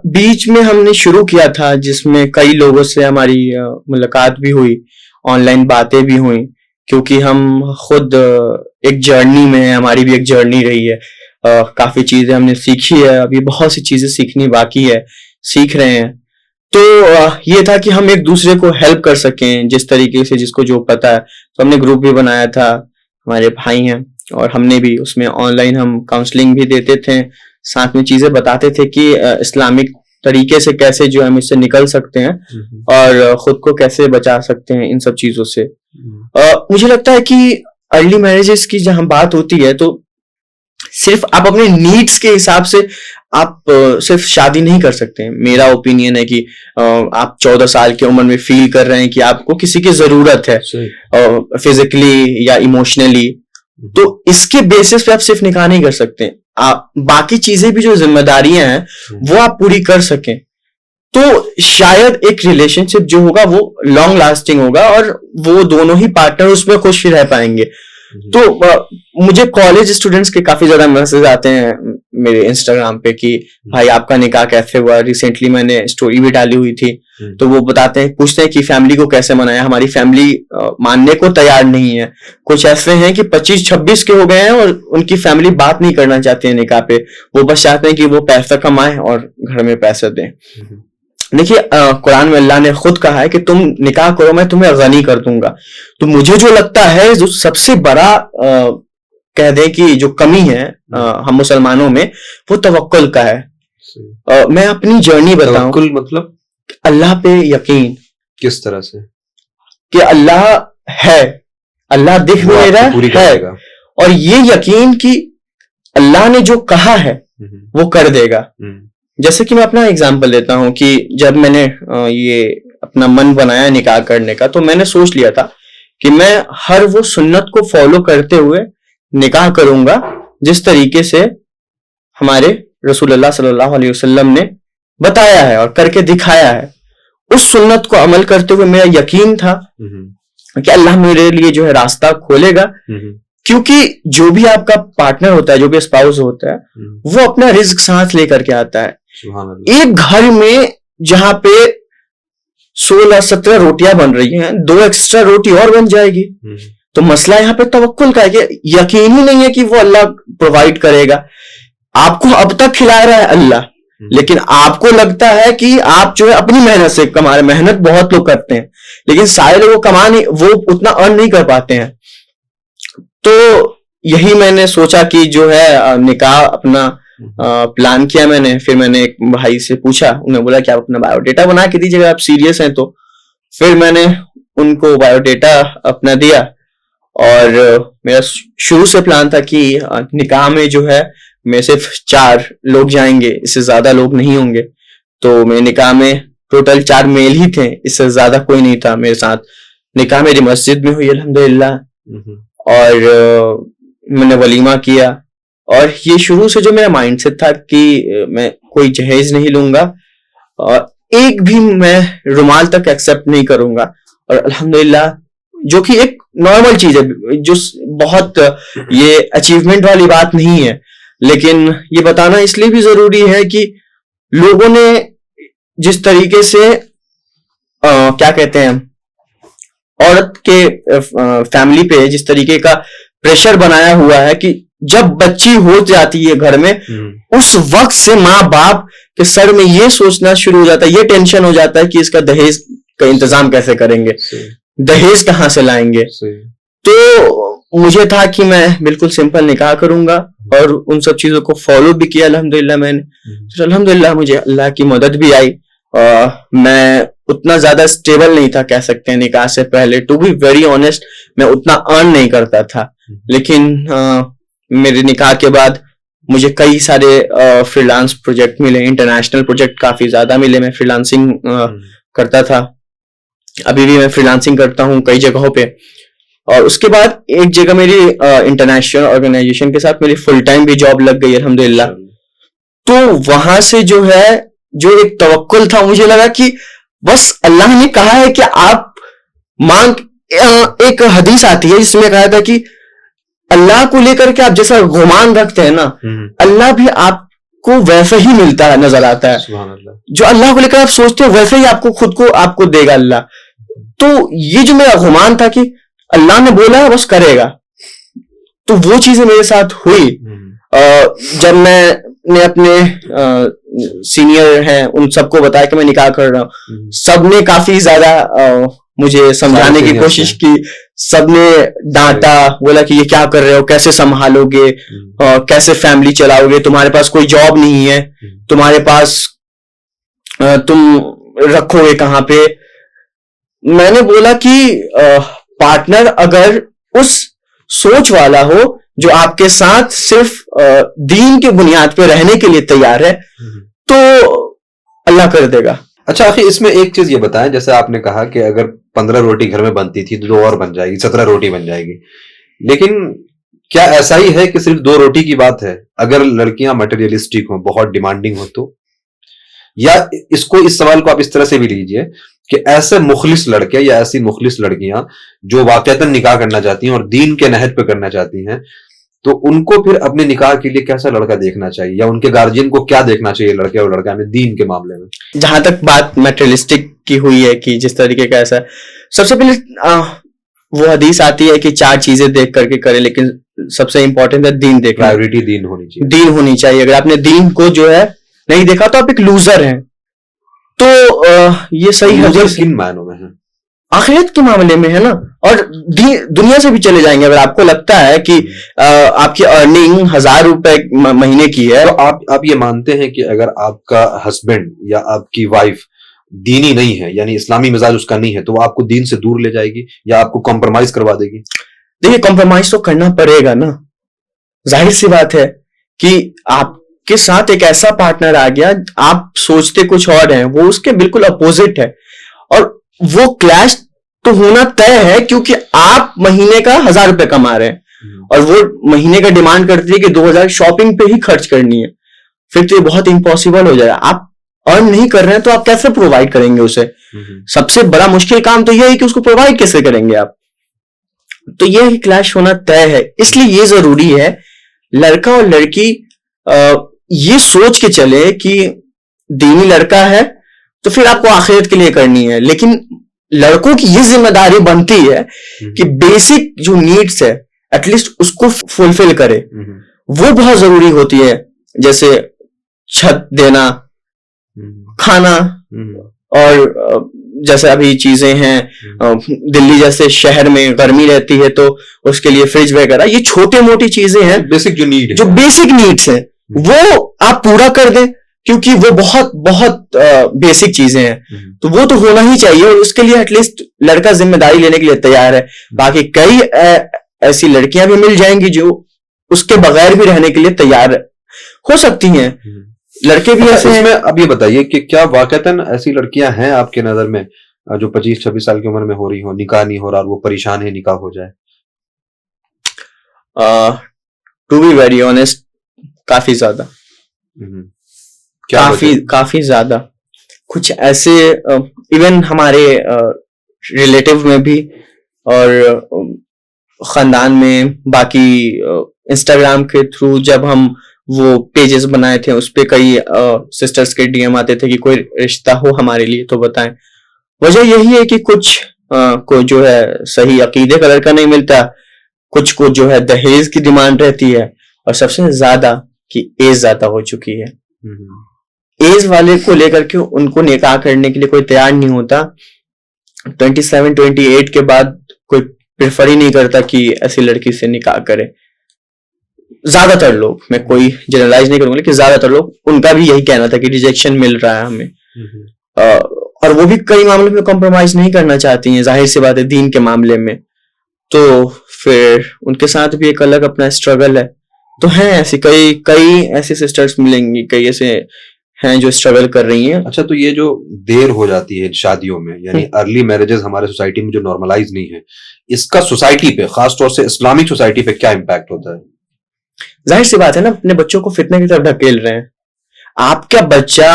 बीच में हमने शुरू किया था, जिसमें कई लोगों से हमारी मुलाकात भी हुई, ऑनलाइन बातें भी हुई, क्योंकि हम खुद एक जर्नी में हैं, हमारी भी एक जर्नी रही है। काफी चीजें हमने सीखी है, अभी बहुत सी चीजें सीखनी बाकी है, सीख रहे हैं। तो ये था कि हम एक दूसरे को हेल्प कर सकें जिस तरीके से, जिसको जो पता है। तो हमने ग्रुप भी बनाया था, हमारे भाई हैं, और हमने भी उसमें ऑनलाइन हम काउंसलिंग भी देते थे, साथ में चीजें बताते थे कि इस्लामिक तरीके से कैसे जो हम इससे निकल सकते हैं और खुद को कैसे बचा सकते हैं इन सब चीजों से। मुझे लगता है कि अर्ली मैरिजेस की जहां बात होती है, तो सिर्फ आप अपने नीड्स के हिसाब से आप सिर्फ शादी नहीं कर सकते। मेरा ओपिनियन है कि आप 14 साल की उम्र में फील कर रहे हैं कि आपको किसी की जरूरत है फिजिकली या इमोशनली, तो इसके बेसिस पे आप सिर्फ निकाह नहीं कर सकते। आप बाकी चीजें भी जो जिम्मेदारियां हैं वो आप पूरी कर सकें, तो शायद एक रिलेशनशिप जो होगा वो लॉन्ग लास्टिंग होगा और वो दोनों ही पार्टनर उसमें खुश रह पाएंगे। तो मुझे कॉलेज स्टूडेंट्स के काफी ज्यादा मैसेज आते हैं मेरे इंस्टाग्राम पे कि भाई आपका निकाह कैसे हुआ। रिसेंटली मैंने स्टोरी भी डाली हुई थी, तो वो बताते हैं, पूछते हैं कि फैमिली को कैसे मनाया। हमारी फैमिली मानने को तैयार नहीं है। कुछ ऐसे हैं कि 25-26 के हो गए हैं और उनकी फैमिली बात नहीं करना चाहती है निकाह पे, वो बस चाहते हैं कि वो पैसा कमाए और घर में पैसा दें। देखिए, कुरान में अल्लाह ने खुद कहा है कि तुम निकाह करो, मैं तुम्हें गनी कर दूंगा। तो मुझे जो लगता है, जो सबसे बड़ा कह दे कि जो कमी है हम मुसलमानों में, वो तवक्कुल का है। मैं अपनी जर्नी बताऊं। तवक्कुल मतलब? अल्लाह पे यकीन। किस तरह से? कि अल्लाह है, अल्लाह दिख नहीं रहा है, और ये यकीन कि अल्लाह ने जो कहा है वो कर देगा। जैसे कि मैं अपना एग्जांपल देता हूं कि जब मैंने ये अपना मन बनाया निकाह करने का, तो मैंने सोच लिया था कि मैं हर वो सुन्नत को फॉलो करते हुए निकाह करूंगा जिस तरीके से हमारे रसूलुल्लाह सल्लल्लाहु अलैहि वसल्लम ने बताया है और करके दिखाया है। उस सुन्नत को अमल करते हुए मेरा यकीन था कि अल्लाह मेरे लिए जो है रास्ता खोलेगा, क्योंकि जो भी आपका पार्टनर होता है, जो भी स्पाउस होता है, वो अपना रिस्क साथ लेकर के आता है। एक घर में जहां पे 16-17 रोटियां बन रही हैं, 2 एक्स्ट्रा रोटी और बन जाएगी। तो मसला यहाँ पे तवक्कुल का है कि यकीन ही नहीं है कि वो अल्लाह प्रोवाइड करेगा। आपको अब तक खिला रहा है अल्लाह, लेकिन आपको लगता है कि आप जो है अपनी मेहनत से कमा रहे। मेहनत बहुत लोग करते हैं, लेकिन सारे लोग कमा नहीं, वो उतना अर्न नहीं कर पाते हैं। तो यही मैंने सोचा कि जो है निकाह अपना प्लान किया मैंने। फिर मैंने एक भाई से पूछा, उन्होंने बोला कि आप अपना बायोडेटा बना के दीजिएगा, आप सीरियस हैं तो। फिर मैंने उनको बायोडेटा अपना दिया, और मेरा शुरू से प्लान था कि निकाह में जो है मैं सिर्फ 4 लोग जाएंगे, इससे ज्यादा लोग नहीं होंगे। तो मेरे निकाह में टोटल 4 मेल ही थे, इससे ज्यादा कोई नहीं था मेरे साथ। निकाह मेरी मस्जिद में हुई अल्हम्दुलिल्लाह, और मैंने वलीमा किया। और ये शुरू से जो मेरा माइंडसेट था कि मैं कोई जहेज नहीं लूंगा, और एक भी मैं रुमाल तक एक्सेप्ट नहीं करूंगा। और अल्हम्दुलिल्लाह, जो कि एक नॉर्मल चीज है, जो बहुत ये अचीवमेंट वाली बात नहीं है, लेकिन ये बताना इसलिए भी जरूरी है कि लोगों ने जिस तरीके से क्या कहते हैं, औरत के फैमिली पे जिस तरीके का प्रेशर बनाया हुआ है कि जब बच्ची हो जाती है घर में, उस वक्त से माँ बाप के सर में ये सोचना शुरू हो जाता है, ये टेंशन हो जाता है कि इसका दहेज का इंतजाम कैसे करेंगे, दहेज कहां से लाएंगे। तो मुझे था कि मैं बिल्कुल सिंपल निकाह करूंगा और उन सब चीजों को फॉलो भी किया अल्हम्दुलिल्लाह मैंने। तो अल्हम्दुलिल्लाह मुझे अल्लाह की मदद भी आई। मैं उतना ज्यादा स्टेबल नहीं था कह सकते हैं निकाह से पहले, टू बी वेरी ऑनेस्ट मैं उतना अर्न नहीं करता था। लेकिन मेरे निकाह के बाद मुझे कई सारे फ्रीलांस प्रोजेक्ट मिले, इंटरनेशनल प्रोजेक्ट काफी ज्यादा मिले। मैं फ्रीलांसिंग करता था, अभी भी मैं फ्रीलांसिंग करता हूँ कई जगहों पे। और उसके बाद एक जगह मेरी इंटरनेशनल ऑर्गेनाइजेशन के साथ मेरी फुल टाइम भी जॉब लग गई अल्हम्दुलिल्लाह। तो वहां से जो है जो एक तवक्कुल था, मुझे लगा कि बस अल्लाह ने कहा है कि आप मांग। एक हदीस आती है जिसमें कहा था कि अल्लाह को लेकर के आप जैसा गुमान रखते हैं ना, अल्लाह भी आपको वैसा ही मिलता है, नजर आता है। जो अल्लाह को लेकर आप सोचते हो वैसे ही आपको खुद को आपको देगा अल्लाह। तो ये जो मेरा गुमान था कि अल्लाह ने बोला है बस करेगा, तो वो चीजें मेरे साथ हुई। जब मैंने अपने सीनियर हैं उन सबको बताया कि मैं निकाह कर रहा हूँ, सबने काफी ज्यादा मुझे समझाने की कोशिश की। सबने डांटा, बोला कि ये क्या कर रहे हो, कैसे संभालोगे, कैसे फैमिली चलाओगे, तुम्हारे पास कोई जॉब नहीं है, तुम्हारे पास तुम रखोगे कहाँ पे। मैंने बोला कि पार्टनर अगर उस सोच वाला हो जो आपके साथ सिर्फ दीन के बुनियाद पे रहने के लिए तैयार है, तो अल्लाह कर देगा। अच्छा आखिर इसमें एक चीज ये बताएं, जैसे आपने कहा कि अगर 15 रोटी घर में बनती थी तो 2 और बन जाएगी, 17 रोटी बन जाएगी। लेकिन क्या ऐसा ही है कि सिर्फ 2 रोटी की बात है? अगर लड़कियां मटेरियलिस्टिक हो, बहुत डिमांडिंग हो तो? या इसको, इस सवाल को आप इस तरह से भी लीजिए कि ऐसे मुखलिस लड़के या ऐसी मुखलिस लड़कियां जो वाकईतन निकाह करना चाहती हैं और दीन के नहज पे करना चाहती हैं, तो उनको फिर अपने निकाह के लिए कैसा लड़का देखना चाहिए, या उनके गार्जियन को क्या देखना चाहिए लड़के और लड़का में दीन के मामले में? जहां तक बात मटेरियलिस्टिक की हुई है कि जिस तरीके का ऐसा, सबसे पहले वो हदीस आती है कि 4 चीजें देख करके करे, लेकिन सबसे इंपॉर्टेंट है दीन देखना। प्रायोरिटी दीन होनी चाहिए। दीन होनी चाहिए। अगर आपने दीन को जो है नहीं देखा तो आप एक लूजर हैं। तो ये सही हदीस किन मायनों में है? आखिरत के मामले में है ना, और दुनिया से भी चले जाएंगे। अगर आपको लगता है कि आपकी अर्निंग 1000 रुपए महीने की है, तो आप ये मानते हैं कि अगर आपका हस्बैंड या आपकी वाइफ दीनी नहीं है, यानी इस्लामी मिजाज उसका नहीं है, तो वो आपको दीन से दूर ले जाएगी या आपको कॉम्प्रोमाइज करवा देगी? देखिए, कॉम्प्रोमाइज तो करना पड़ेगा ना, जाहिर सी बात है कि आपके साथ एक ऐसा पार्टनर आ गया, आप सोचते कुछ और हैं, वो उसके बिल्कुल अपोजिट है, और वो क्लैश तो होना तय है, क्योंकि आप महीने का 1000 रुपए कमा रहे हैं और वो महीने का डिमांड करती है कि 2000 शॉपिंग पे ही खर्च करनी है। फिर तो ये बहुत इम्पॉसिबल हो जाएगा। आप अर्न नहीं कर रहे हैं तो आप कैसे प्रोवाइड करेंगे उसे? सबसे बड़ा मुश्किल काम तो यह है कि उसको प्रोवाइड कैसे करेंगे आप। तो यह क्लैश होना तय है। इसलिए ये जरूरी है लड़का और लड़की ये सोच के चले कि दीनी लड़का है तो फिर आपको आखिरत के लिए करनी है, लेकिन लड़कों की ये जिम्मेदारी बनती है कि बेसिक जो नीड्स है एटलीस्ट उसको फुलफिल करे। वो बहुत जरूरी होती है, जैसे छत देना, खाना, और जैसे अभी चीजें हैं दिल्ली जैसे शहर में गर्मी रहती है तो उसके लिए फ्रिज वगैरह, ये छोटे मोटी चीजें हैं, बेसिक जो नीड, जो बेसिक नीड्स है वो आप पूरा कर दें, क्योंकि वो बहुत बहुत बेसिक चीजें हैं। तो वो तो होना ही चाहिए, और उसके लिए एटलीस्ट लड़का जिम्मेदारी लेने के लिए तैयार है। बाकी कई ऐसी लड़कियां भी मिल जाएंगी जो उसके बगैर भी रहने के लिए तैयार हो सकती हैं। लड़के भी ऐसे हैं। अब ये बताइए कि क्या वाकईतन ऐसी लड़कियां हैं आपके नजर में जो 25-26 साल की उम्र में हो रही हो, निकाह नहीं हो रहा और वो परेशान है निकाह हो जाए? टू बी वेरी ऑनेस्ट, काफी ज्यादा, काफी ज्यादा। कुछ ऐसे इवन हमारे रिलेटिव में भी और खानदान में, बाकी इंस्टाग्राम के थ्रू जब हम वो पेजेस बनाए थे उस पे कई सिस्टर्स के डीएम आते थे कि कोई रिश्ता हो हमारे लिए तो बताएं। वजह यही है कि कुछ को जो है सही अकीदे का लड़का नहीं मिलता, कुछ को जो है दहेज की डिमांड रहती है, और सबसे ज्यादा कि एज ज्यादा हो चुकी है। एज वाले को लेकर के उनको निकाह करने के लिए कोई तैयार नहीं होता। 27-28 के बाद कोई प्रेफर ही नहीं करता कि ऐसी लड़की से निकाह करे। ज्यादातर लोग, मैं कोई जनरलाइज नहीं करूंगा, लेकिन ज्यादातर लोग, उनका भी यही कहना था कि रिजेक्शन मिल रहा है हमें। और वो भी कई मामलों में कॉम्प्रोमाइज नहीं करना चाहती हैं, जाहिर सी बात है, दीन के मामले में। तो फिर उनके साथ भी एक अलग अपना स्ट्रगल है। तो हैं ऐसी कई ऐसी सिस्टर्स मिलेंगी, कई ऐसे हैं जो स्ट्रगल कर रही हैं। अच्छा, तो ये जो देर हो जाती है शादियों में, यानी अर्ली मैरिजेस हमारे सोसाइटी में जो नॉर्मलाइज नहीं है, इसका सोसाइटी पे, खासतौर से इस्लामिक सोसाइटी पे क्या इम्पैक्ट होता है? जाहिर सी बात है ना, अपने बच्चों को फितने की तरफ ढकेल रहे हैं। आपका बच्चा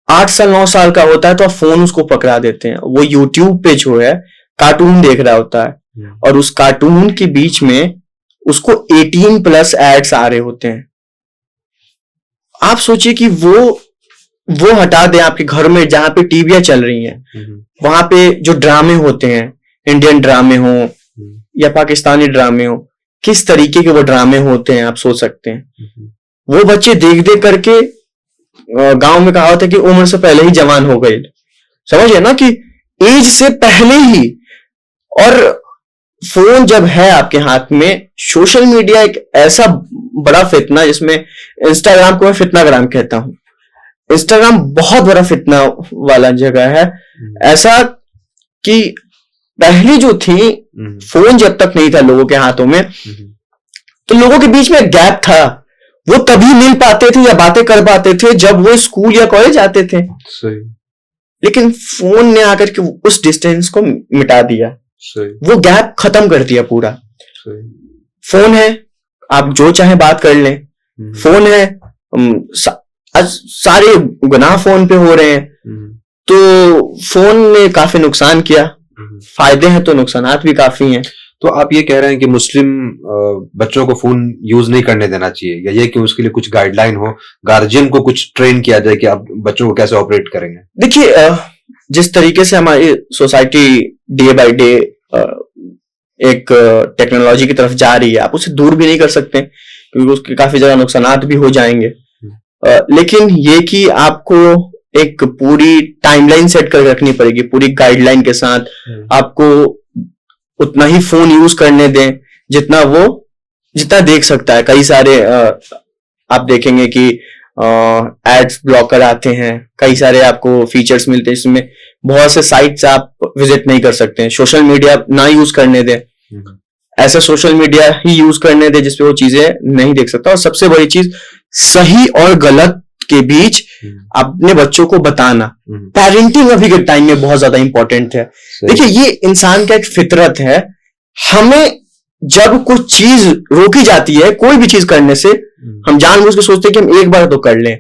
8 साल 9 साल का होता है तो आप फोन उसको पकड़ा देते हैं, वो यूट्यूब पे जो है कार्टून देख रहा होता है, और उस कार्टून के बीच में उसको 18+ एड्स आ रहे होते हैं। आप सोचिए कि वो हटा दें आपके घर में, जहां पे टीवियां चल रही हैं, वहां पे जो ड्रामे होते हैं, इंडियन ड्रामे हो या पाकिस्तानी ड्रामे हो, किस तरीके के वो ड्रामे होते हैं आप सोच सकते हैं। वो बच्चे देख देख करके, गांव में कहावत है कि उम्र से पहले ही जवान हो गए, समझिए ना, कि एज से पहले ही। और फोन जब है आपके हाथ में, सोशल मीडिया एक ऐसा बड़ा फितना, जिसमें इंस्टाग्राम को मैं फितनाग्राम कहता हूं। इंस्टाग्राम बहुत बड़ा फितना वाला जगह है। ऐसा कि पहले जो थी, फोन जब तक नहीं था लोगों के हाथों में, तो लोगों के बीच में गैप था। वो तभी मिल पाते थे या बातें कर पाते थे जब वो स्कूल या कॉलेज आते थे। सही। लेकिन फोन ने आकर के उस डिस्टेंस को मिटा दिया। सही। वो गैप खत्म कर दिया पूरा। सही। फोन है, आप जो चाहे बात कर लें। फोन है, सारे गुनाह फोन पे हो रहे हैं। तो फोन ने काफी नुकसान किया। फायदे हैं तो नुकसानात भी काफी हैं। तो आप ये कह रहे हैं कि मुस्लिम बच्चों को फोन यूज नहीं करने देना चाहिए, या ये कि उसके लिए कुछ गाइडलाइन हो, गार्जियन को कुछ ट्रेन किया जाए कि आप बच्चों को कैसे ऑपरेट करेंगे? देखिए, जिस तरीके से हमारी सोसाइटी डे बाय डे एक टेक्नोलॉजी की तरफ जा रही है, आप उसे दूर भी नहीं कर सकते, क्योंकि उसके काफी ज्यादा नुकसानात भी हो जाएंगे। लेकिन ये कि आपको एक पूरी टाइमलाइन सेट कर रखनी पड़ेगी, पूरी गाइडलाइन के साथ। आपको उतना ही फोन यूज करने दें जितना देख सकता है। कई सारे आप देखेंगे कि एड्स ब्लॉकर आते हैं, कई सारे आपको फीचर्स मिलते हैं, जिसमें बहुत से साइट्स आप विजिट नहीं कर सकते हैं। सोशल मीडिया ना यूज करने दें, ऐसा सोशल मीडिया ही यूज करने दें जिसपे वो चीजें नहीं देख सकता। और सबसे बड़ी चीज, सही और गलत के बीच अपने बच्चों को बताना। पेरेंटिंग अभी के टाइम में बहुत ज्यादा इंपॉर्टेंट है। देखिए, ये इंसान का एक फितरत है। हमें जब कुछ चीज रोकी जाती है, कोई भी चीज करने से, हम जानबूझ के सोचते हैं कि हम एक बार तो कर लें,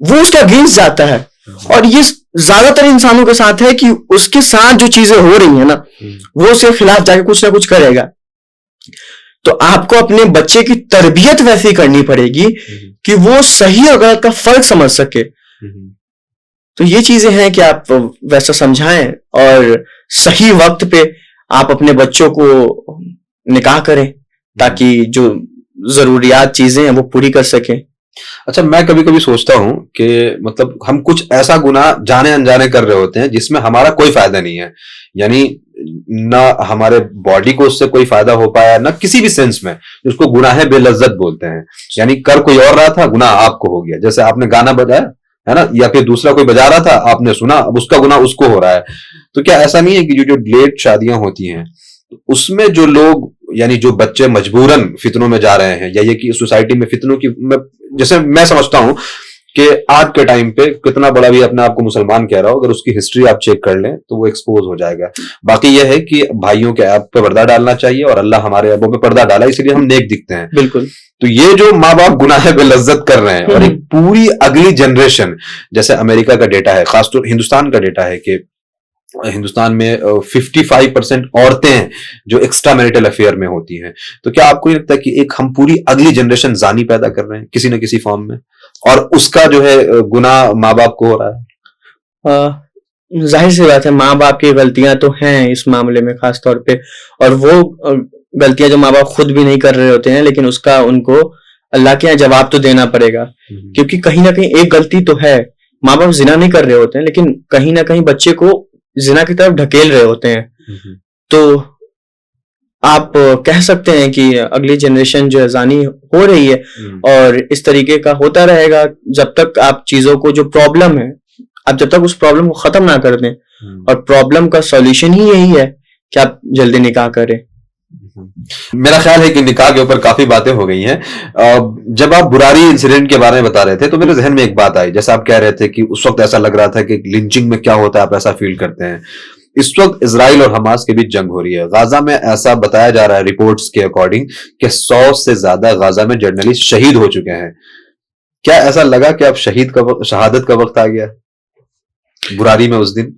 वो उसके अगेंस्ट जाता है। और ये ज्यादातर इंसानों के साथ है कि उसके साथ जो चीजें हो रही है ना, वो उसके खिलाफ जाके कुछ ना कुछ करेगा। तो आपको अपने बच्चे की तरबियत वैसी करनी पड़ेगी कि वो सही और गलत का फर्क समझ सके। तो ये चीजें हैं कि आप वैसा समझाएं, और सही वक्त पे आप अपने बच्चों को निकाह करें, ताकि जो जरूरियात चीजें हैं वो पूरी कर सकें। अच्छा, मैं कभी कभी सोचता हूं कि मतलब हम कुछ ऐसा गुनाह जाने अनजाने कर रहे होते हैं जिसमें हमारा कोई फायदा नहीं है, यानी ना हमारे बॉडी को उससे कोई फायदा हो पाया, ना किसी भी सेंस में। उसको गुनाह बेलज्जत बोलते हैं, यानी कर कोई और रहा था, गुनाह आपको हो गया। जैसे आपने गाना बजाया है ना, या फिर दूसरा कोई बजा रहा था, आपने सुना, अब उसका गुनाह उसको हो रहा है। तो क्या ऐसा नहीं है कि जो लेट शादियां होती हैं उसमें जो लोग, यानी जो बच्चे मजबूरन फितनों में जा रहे हैं, या ये कि सोसाइटी में फितनों की, जैसे मैं समझता हूं कि आज के टाइम पे कितना बड़ा भी अपने आप को मुसलमान कह रहा हो, अगर उसकी हिस्ट्री आप चेक कर लें तो वो एक्सपोज हो जाएगा। बाकी यह है कि भाइयों के ऐप पे पर्दा डालना चाहिए, और अल्लाह हमारे ऐपों पे पर्दा डाला, इसलिए हम नेक दिखते हैं। बिल्कुल। तो ये जो माँ बाप गुनाह बेलज्जत कर रहे हैं, और एक पूरी अगली जनरेशन, जैसे अमेरिका का डेटा है, खासतौर हिंदुस्तान का डेटा है कि हिंदुस्तान में 55% औरतें जो एक्स्ट्रा मैरिटल अफेयर में होती हैं। तो क्या आपको नहीं लगता कि एक हम पूरी अगली जनरेशन जानी पैदा कर रहे हैं किसी न किसी फॉर्म में, और उसका जो है गुनाह माँ बाप को हो रहा है? जाहिर सी बात है, माँ बाप की गलतियां तो हैं इस मामले में खास तौर पे, और वो गलतियां जो माँ बाप खुद भी नहीं कर रहे होते हैं, लेकिन उसका उनको अल्लाह के यहाँ जवाब तो देना पड़ेगा। क्योंकि कहीं ना कहीं एक गलती तो है, माँ बाप जिना नहीं कर रहे होते हैं, लेकिन कहीं ना कहीं बच्चे को जिना की तरफ ढकेल रहे होते हैं। तो आप कह सकते हैं कि अगली जनरेशन जो है जानी हो रही है, और इस तरीके का होता रहेगा जब तक आप चीजों को, जो प्रॉब्लम है, आप जब तक उस प्रॉब्लम को खत्म ना कर दें, और प्रॉब्लम का सॉल्यूशन ही यही है कि आप जल्दी निकाह करें। मेरा ख्याल है कि निकाह के ऊपर काफी बातें हो गई हैं। जब आप बुरारी इंसिडेंट के बारे में बता रहे थे तो मेरे जहन में एक बात आई, जैसा आप कह रहे थे कि उस वक्त ऐसा लग रहा था कि लिंचिंग में क्या होता है, आप ऐसा फील करते हैं। इस वक्त इजराइल और हमास के बीच जंग हो रही है। गाजा में ऐसा बताया जा रहा है रिपोर्ट्स के अकॉर्डिंग कि 100 से ज्यादा गाजा में जर्नलिस्ट शहीद हो चुके हैं। क्या ऐसा लगा कि अब शहादत का वक्त आ गया बुरारी में उस दिन?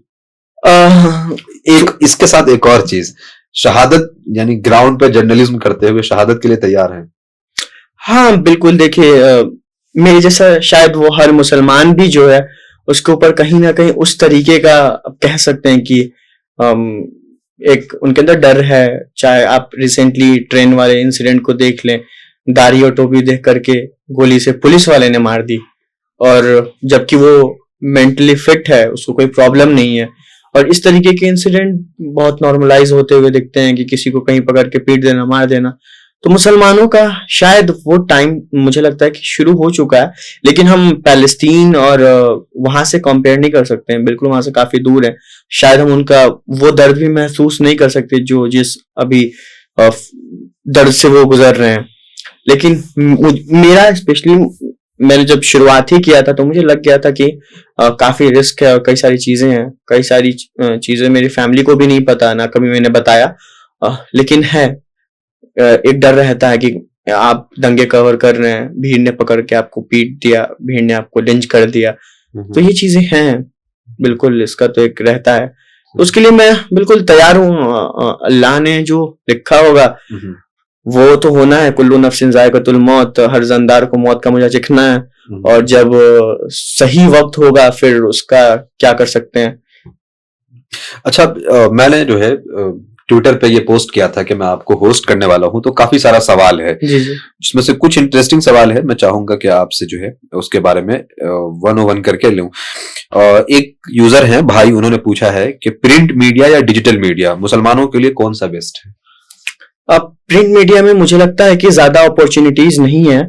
एक इसके साथ एक और चीज, शहादत यानी ग्राउंड पे जर्नलिज्म करते हुए शहादत के लिए तैयार हैं? हाँ बिल्कुल, देखिए मेरे जैसा शायद वो हर मुसलमान भी जो है उसके ऊपर कहीं ना कहीं उस तरीके का कह सकते हैं कि एक उनके अंदर डर है। चाहे आप रिसेंटली ट्रेन वाले इंसिडेंट को देख लें, दाढ़ी और टोपी देख करके गोली से पुलिस वाले ने मार दी, और जबकि वो मेंटली फिट है, उसको कोई प्रॉब्लम नहीं है। और इस तरीके के इंसिडेंट बहुत नॉर्मलाइज होते हुए दिखते हैं कि किसी को कहीं पकड़ के पीट देना, मार देना। तो मुसलमानों का शायद वो टाइम मुझे लगता है कि शुरू हो चुका है, लेकिन हम पैलेस्तीन और वहां से कंपेयर नहीं कर सकते हैं, बिल्कुल वहां से काफी दूर है। शायद हम उनका वो दर्द भी महसूस नहीं कर सकते जो जिस अभी दर्द से वो गुजर रहे हैं। लेकिन मेरा स्पेशली, मैंने जब शुरुआत ही किया था तो मुझे लग गया था कि काफी रिस्क है और कई सारी चीजें हैं, कई सारी चीजें मेरी फैमिली को भी नहीं पता, ना कभी मैंने बताया, लेकिन है एक डर रहता है कि आप दंगे कवर कर रहे हैं, भीड़ ने पकड़ के आपको पीट दिया, भीड़ ने आपको लिंच कर दिया। तो ये चीजें हैं बिल्कुल, इसका तो एक रहता है। उसके लिए मैं बिल्कुल तैयार हूँ। अल्लाह ने जो लिखा होगा वो तो होना है। कुल्लू नफ्सिन जायकातुल मौत, हर जानदार को मौत का मजा चखना है, और जब सही वक्त होगा फिर उसका क्या कर सकते हैं। अच्छा, मैंने जो है ट्विटर पे ये पोस्ट किया था कि मैं आपको होस्ट करने वाला हूं, तो काफी सारा सवाल है जिसमें से कुछ इंटरेस्टिंग सवाल है। मैं चाहूंगा कि आपसे जो है उसके बारे में 101 करके लूं। एक यूजर है भाई, उन्होंने पूछा है कि प्रिंट मीडिया या डिजिटल मीडिया मुसलमानों के लिए कौन सा बेस्ट है? अब प्रिंट मीडिया में मुझे लगता है कि ज्यादा अपॉर्चुनिटीज नहीं है,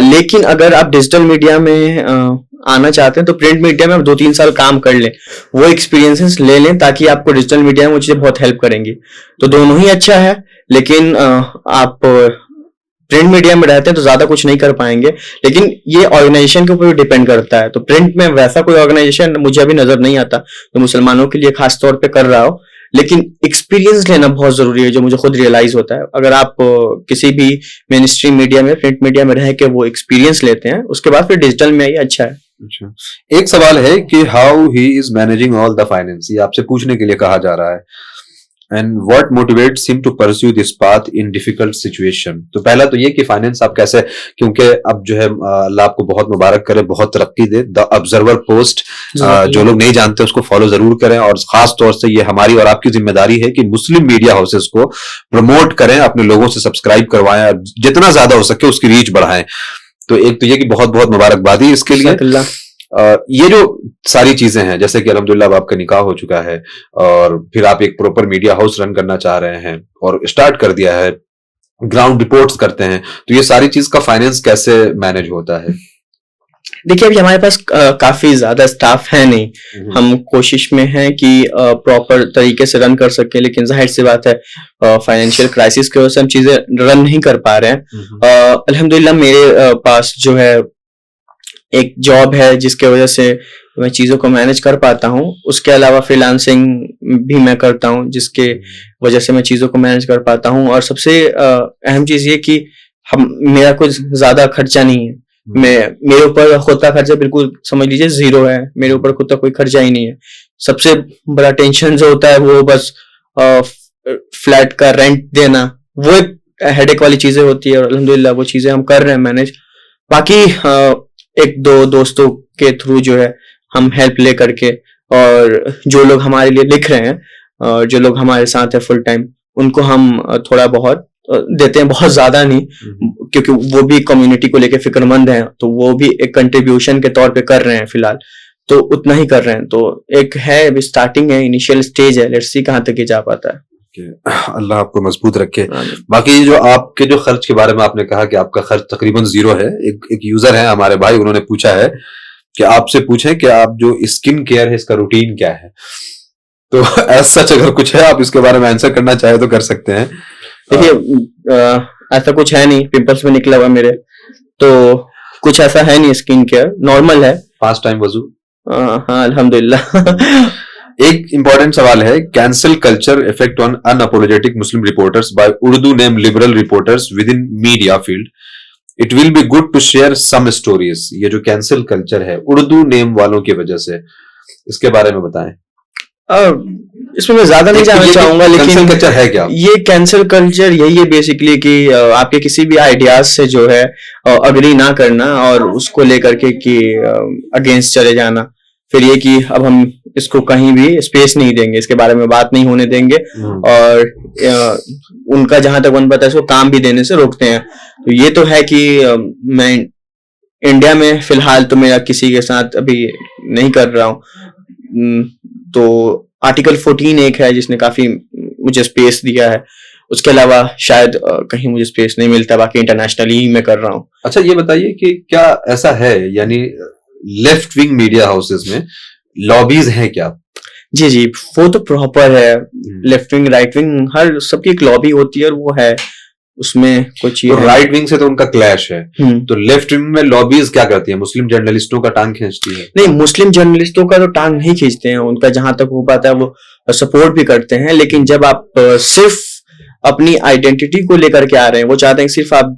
लेकिन अगर आप डिजिटल मीडिया में आना चाहते हैं तो प्रिंट मीडिया में आप 2-3 साल काम कर लें, वो एक्सपीरियंसेस ले लें, ताकि आपको डिजिटल मीडिया में वो चीजें बहुत हेल्प करेंगी। तो दोनों ही अच्छा है, लेकिन आप प्रिंट मीडिया में रहते हैं तो ज्यादा कुछ नहीं कर पाएंगे, लेकिन ये ऑर्गेनाइजेशन के ऊपर भी डिपेंड करता है। तो प्रिंट में वैसा कोई ऑर्गेनाइजेशन मुझे अभी नजर नहीं आता तो मुसलमानों के लिए खास तौर पे कर रहा हो, लेकिन एक्सपीरियंस लेना बहुत जरूरी है, जो मुझे खुद रियलाइज होता है। अगर आप किसी भी मेन स्ट्रीम मीडिया में, प्रिंट मीडिया में रह के वो एक्सपीरियंस लेते हैं, उसके बाद फिर डिजिटल में आइए, अच्छा है। अच्छा, एक सवाल है कि how he is managing all the finance, ये आपसे पूछने के लिए कहा जा रहा है। And what motivates him to pursue this path in difficult situation. तो पहला तो ये कि फाइनेंस आप कैसे, क्योंकि अब जो है अल्लाह आपको बहुत मुबारक करे, बहुत तरक्की दे। द ऑब्जर्वर पोस्ट, जो लोग नहीं जानते उसको फॉलो जरूर करें, और खास तौर से ये हमारी और आपकी जिम्मेदारी है कि मुस्लिम मीडिया हाउसेस को प्रमोट करें, अपने लोगों से सब्सक्राइब करवाएं, और जितना ज्यादा हो सके उसकी रीच बढ़ाएं। तो एक तो ये कि बहुत बहुत मुबारकबादी इसके लिए। ये जो सारी चीजें हैं, जैसे कि अल्हम्दुलिल्लाह अब आपका निकाह हो चुका है, और फिर आप एक प्रॉपर मीडिया हाउस रन करना चाह रहे हैं और स्टार्ट कर दिया है, ग्राउंड रिपोर्ट्स करते हैं, तो ये सारी चीज का फाइनेंस कैसे मैनेज होता है? देखिए, अभी हमारे पास काफी ज्यादा स्टाफ है नहीं, हम कोशिश में हैं कि प्रॉपर तरीके से रन कर सके, लेकिन जाहिर सी बात है फाइनेंशियल क्राइसिस की वजह से हम चीजें रन नहीं कर पा रहे हैं। अल्हम्दुलिल्लाह मेरे पास जो है एक जॉब है जिसके वजह से मैं चीजों को मैनेज कर पाता हूँ। उसके अलावा फ्रीलांसिंग भी मैं करता हूँ, जिसके वजह से मैं चीजों को मैनेज कर पाता हूँ। और सबसे अहम चीज ये कि मेरा कुछ ज्यादा खर्चा नहीं है, मेरे ऊपर खुद का खर्चा बिल्कुल समझ लीजिए 0 है, मेरे ऊपर खुद का कोई खर्चा ही नहीं है। सबसे बड़ा टेंशन जो होता है वो बस फ्लैट का रेंट देना, वो एक हेडेक वाली चीजें होती है, और अल्हम्दुलिल्लाह वो चीजें हम कर रहे हैं मैनेज। बाकी 1-2 दोस्तों के थ्रू जो है हम हेल्प ले करके, और जो लोग हमारे लिए लिख रहे हैं और जो लोग हमारे साथ है फुल टाइम, उनको हम थोड़ा बहुत देते हैं, बहुत ज्यादा नहीं, क्योंकि वो भी कम्युनिटी को लेके फिक्रमंद हैं, तो वो भी एक कंट्रीब्यूशन के तौर पे कर रहे हैं फिलहाल, तो उतना ही कर रहे हैं। तो एक है, अभी स्टार्टिंग है, इनिशियल स्टेज है, लेट्स सी कहां तक ये जा पाता है। अल्लाह आपको मजबूत रखे। आमीन। बाकी जो आपके जो खर्च के बारे में आपने कहा कि आपका खर्च तकरीबन 0 है, एक यूजर है हमारे भाई, उन्होंने पूछा है कि आपसे पूछें कि आप जो स्किन केयर है इसका रूटीन क्या है। तो ऐसा सच अगर कुछ है आप इसके बारे में आंसर करना चाहे तो कर सकते हैं। देखिए ऐसा कुछ है नहीं, पिंपल्स में निकला हुआ मेरे, तो कुछ ऐसा है नहीं, स्किन केयर नॉर्मल है। 5 टाइम वजू। हाँ अल्हम्दुलिल्लाह। एक इंपॉर्टेंट सवाल है, cancel culture effect on unapologetic Muslim reporters by Urdu name liberal reporters with in media field. It will be good to share some stories. ये जो कैंसिल कल्चर है उर्दू नेम वालों की वजह से, इसके बारे में बताएं। इसमें मैं ज्यादा नहीं जानना चाहूंगा, लेकिन कैंसिल कल्चर है क्या? ये कैंसिल कल्चर यही है बेसिकली कि आपके किसी भी आइडियाज से जो है अग्री ना करना और उसको लेकर के कि अगेंस्ट चले जाना, फिर ये कि अब हम इसको कहीं भी स्पेस नहीं देंगे, इसके बारे में बात नहीं होने देंगे, और उनका जहां तक मन पता है इसको काम भी देने से रोकते हैं। तो ये तो है कि मैं इंडिया में फिलहाल तो मेरा किसी के साथ अभी नहीं कर रहा हूँ। तो आर्टिकल 14 एक है जिसने काफी मुझे स्पेस दिया है, उसके अलावा शायद कहीं मुझे स्पेस नहीं मिलता, बाकी इंटरनेशनली ही मैं कर रहा हूँ। अच्छा ये बताइए कि क्या ऐसा है, यानी लेफ्ट विंग मीडिया हाउसेस में लॉबीज हैं क्या? जी जी, वो तो प्रॉपर है। लेफ्ट विंग राइट विंग हर सबकी एक लॉबी होती है और वो है, उसमें कुछ तो राइट विंग से तो उनका क्लैश है, तो लेफ्ट विंग में लॉबीज क्या करती है? मुस्लिम जर्नलिस्टों का टांग खींचती है? नहीं, मुस्लिम जर्नलिस्टों का तो टांग नहीं खींचते हैं, उनका जहां तक हो पाता है वो सपोर्ट भी करते हैं, लेकिन जब आप सिर्फ अपनी आइडेंटिटी को लेकर के आ रहे हैं, वो चाहते हैं सिर्फ आप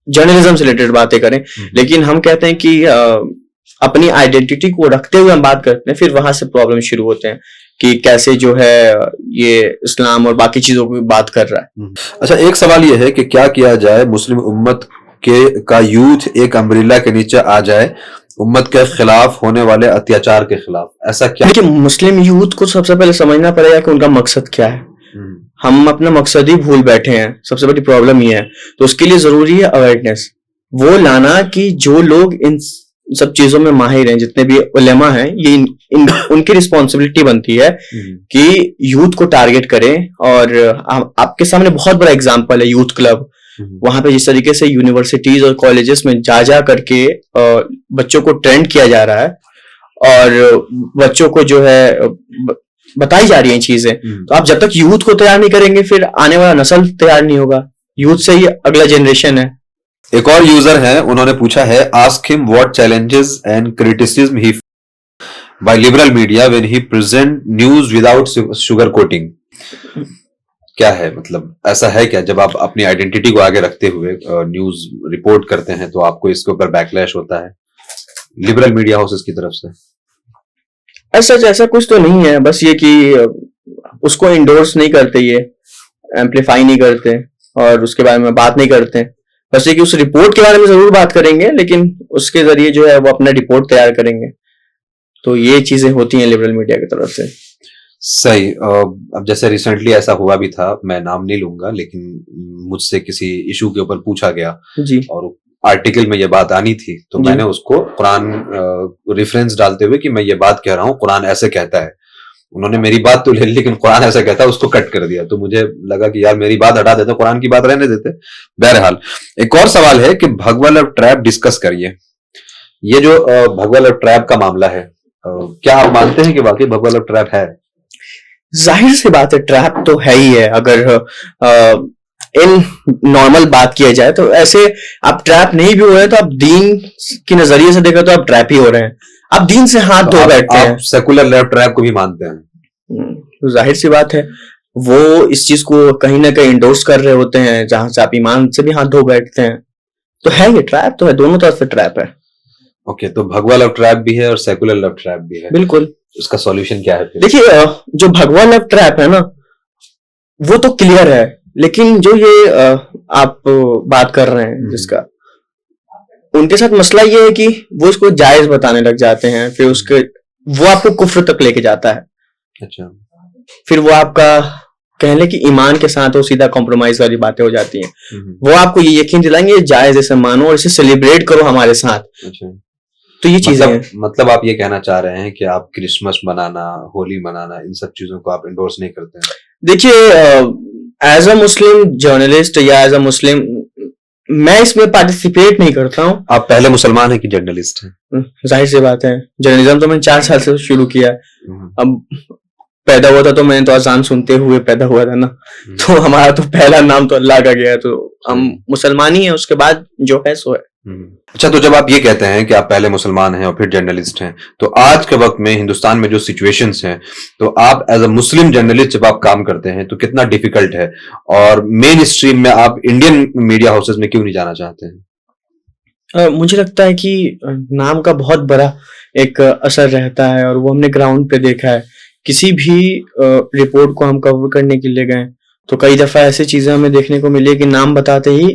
जर्नलिज्म से रिलेटेड बातें करें, लेकिन हम कहते हैं कि अपनी आइडेंटिटी को रखते हुए हम बात करते हैं, फिर वहां से प्रॉब्लम शुरू होते हैं कि कैसे जो है ये इस्लाम और बाकी चीजों की बात कर रहा है। अच्छा एक सवाल ये है कि क्या किया जाए मुस्लिम उम्मत का यूथ एक अम्ब्रेला के नीचे आ जाए उम्मत के खिलाफ होने वाले अत्याचार के खिलाफ, ऐसा क्या? देखिए, मुस्लिम यूथ को सबसे पहले समझना पड़ेगा कि उनका मकसद क्या है। हम अपना मकसद ही भूल बैठे हैं, सबसे बड़ी प्रॉब्लम ये है। तो उसके लिए जरूरी है अवेयरनेस, वो लाना कि जो लोग इन सब चीजों में माहिर हैं, जितने भी उलेमा हैं, ये उनकी रिस्पॉन्सिबिलिटी बनती है कि यूथ को टारगेट करें। और आपके सामने बहुत बड़ा एग्जाम्पल है यूथ क्लब, वहां पे जिस तरीके से यूनिवर्सिटीज और कॉलेजेस में जा करके बच्चों को ट्रेंड किया जा रहा है और बच्चों को जो है बताई जा रही है चीजें। तो आप जब तक यूथ को तैयार नहीं करेंगे, फिर आने वाला नस्ल तैयार नहीं होगा। यूथ से ही अगला जनरेशन है। एक और यूजर है, उन्होंने पूछा है, ask him what challenges and criticism he by liberal media when he present news without sugar coating. क्या है मतलब, ऐसा है क्या जब आप अपनी आइडेंटिटी को आगे रखते हुए न्यूज रिपोर्ट करते हैं तो आपको इसके ऊपर बैकलैश होता है लिबरल मीडिया हाउसेस की तरफ से? ऐसा कुछ तो नहीं है, बस ये कि उसको इंडोर्स नहीं करते, ये एम्पलीफाई नहीं करते और उसके बारे में बात नहीं करते। बस ये कि उस रिपोर्ट के बारे में जरूर बात करेंगे, लेकिन उसके जरिए जो है वो अपना रिपोर्ट तैयार करेंगे। तो ये चीजें होती हैं लिबरल मीडिया की तरफ से। सही। अब जैसे रिसेंटली ऐसा हुआ भी था, मैं नाम नहीं लूंगा, लेकिन मुझसे किसी इशू के ऊपर पूछा गया जी, और आर्टिकल में ये बात आनी थी, तो मैंने उसको कुरान रेफरेंस डालते हुए कि मैं ये बात कह रहा हूँ, कुरान ऐसे कहता है। उन्होंने मेरी बात तो ले ली, लेकिन कुरान ऐसा कहता है उसको कट कर दिया। तो मुझे लगा कि यार मेरी बात हटा देते, कुरान की बात रहने देते। बहरहाल एक और सवाल है कि भगवा लव ट्रैप डिस्कस करिए। ये जो भगवा लव ट्रैप का मामला है, क्या आप मानते हैं कि वाकई भगवा लव ट्रैप है? जाहिर सी बात है, ट्रैप तो है ही है। अगर इन नॉर्मल बात किया जाए तो ऐसे आप ट्रैप नहीं भी हो रहे हैं, तो आप दीन की नजरिए से देखा तो आप ट्रैप ही हो रहे हैं। आप दीन से हाथ धो बैठते हैं। सेकुलर लेफ्ट ट्रैप को भी मानते हैं? तो जाहिर सी बात है, वो इस चीज को कहीं ना कहीं इंडोर्स कर रहे होते हैं, जहां से आप ईमान से भी हाथ धो बैठते हैं। तो है, ये ट्रैप तो है, दोनों तरफ से ट्रैप है। ओके, तो भगवा लव ट्रैप भी है और सेकुलर लव ट्रैप भी है। बिल्कुल। उसका सॉल्यूशन क्या है? देखिए, जो भगवा लव ट्रैप है ना, वो तो क्लियर है, लेकिन जो ये आप बात कर रहे हैं जिसका, उनके साथ मसला ये है कि वो इसको जायज बताने लग जाते हैं, फिर उसके वो आपको कुफ्र तक लेके जाता है। अच्छा। फिर वो आपका कह लें कि ईमान के साथ वो सीधा कॉम्प्रोमाइज वाली बातें हो जाती हैं। वो आपको ये यकीन दिलाएंगे जायज, इसे मानो और इसे सेलिब्रेट करो हमारे साथ। अच्छा। तो ये चीजें हैं। मतलब आप ये कहना चाह रहे हैं कि आप क्रिसमस मनाना, होली मनाना, इन सब चीजों को आप इंडोर्स नहीं करते हैं? देखिए, एज अ मुस्लिम जर्नलिस्ट या एज अ मुस्लिम मैं इसमें पार्टिसिपेट नहीं करता हूँ। आप पहले मुसलमान हैं कि जर्नलिस्ट हैं? जाहिर सी बात है, जर्नलिज्म तो मैंने 4 साल से शुरू किया है। अब पैदा हुआ था तो मैंने तो अजान सुनते हुए पैदा हुआ था ना, तो हमारा तो पहला नाम तो अल्लाह का गया, तो हम मुसलमान ही है, उसके बाद जो है सो है। अच्छा, तो जब आप ये कहते हैं कि आप पहले मुसलमान हैं और फिर जर्नलिस्ट हैं, तो आज के वक्त में हिंदुस्तान में जो सिचुएशंस हैं, तो आप एज अ मुस्लिम जर्नलिस्ट जब आप काम करते हैं तो कितना डिफिकल्ट है, और मेन स्ट्रीम में आप इंडियन मीडिया हाउसेस में क्यों नहीं जाना चाहते हैं? मुझे लगता है कि नाम का बहुत बड़ा एक असर रहता है, और वो हमने ग्राउंड पे देखा है। किसी भी रिपोर्ट को हम कवर करने के लिए गए तो कई दफा ऐसी चीजें हमें देखने को मिली कि नाम बताते ही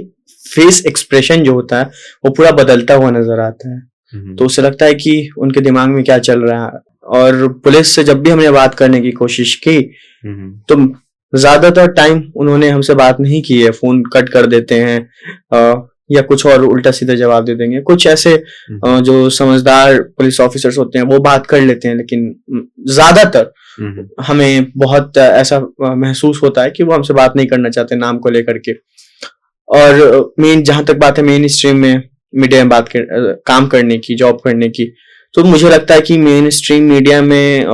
फेस एक्सप्रेशन जो होता है वो पूरा बदलता हुआ नजर आता है। तो उसे लगता है कि उनके दिमाग में क्या चल रहा है। और पुलिस से जब भी हमने बात करने की कोशिश की तो ज्यादातर टाइम उन्होंने हमसे बात नहीं की है, फोन कट कर देते हैं या कुछ और उल्टा सीधा जवाब दे देंगे। कुछ ऐसे जो समझदार पुलिस ऑफिसर्स होते हैं वो बात कर लेते हैं, लेकिन ज्यादातर हमें बहुत ऐसा महसूस होता है कि वो हमसे बात नहीं करना चाहते नाम को लेकर के। और मेन जहां तक बात है मेन स्ट्रीम में मीडिया में काम करने की, जॉब करने की, तो मुझे लगता है कि मेन स्ट्रीम मीडिया में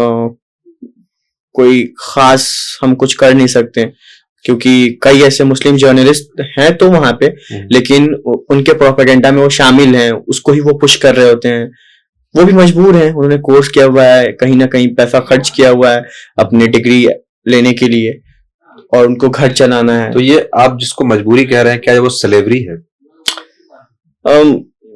कोई खास हम कुछ कर नहीं सकते, क्योंकि कई ऐसे मुस्लिम जर्नलिस्ट हैं तो वहां पे, लेकिन उनके प्रोपेगेंडा में वो शामिल हैं, उसको ही वो पुश कर रहे होते हैं। वो भी मजबूर हैं, उन्होंने कोर्स किया हुआ है, कहीं ना कहीं पैसा खर्च किया हुआ है अपनी डिग्री लेने के लिए, और उनको घर चलाना है। तो ये आप जिसको मजबूरी कह रहे हैं, क्या वो स्लेवरी है?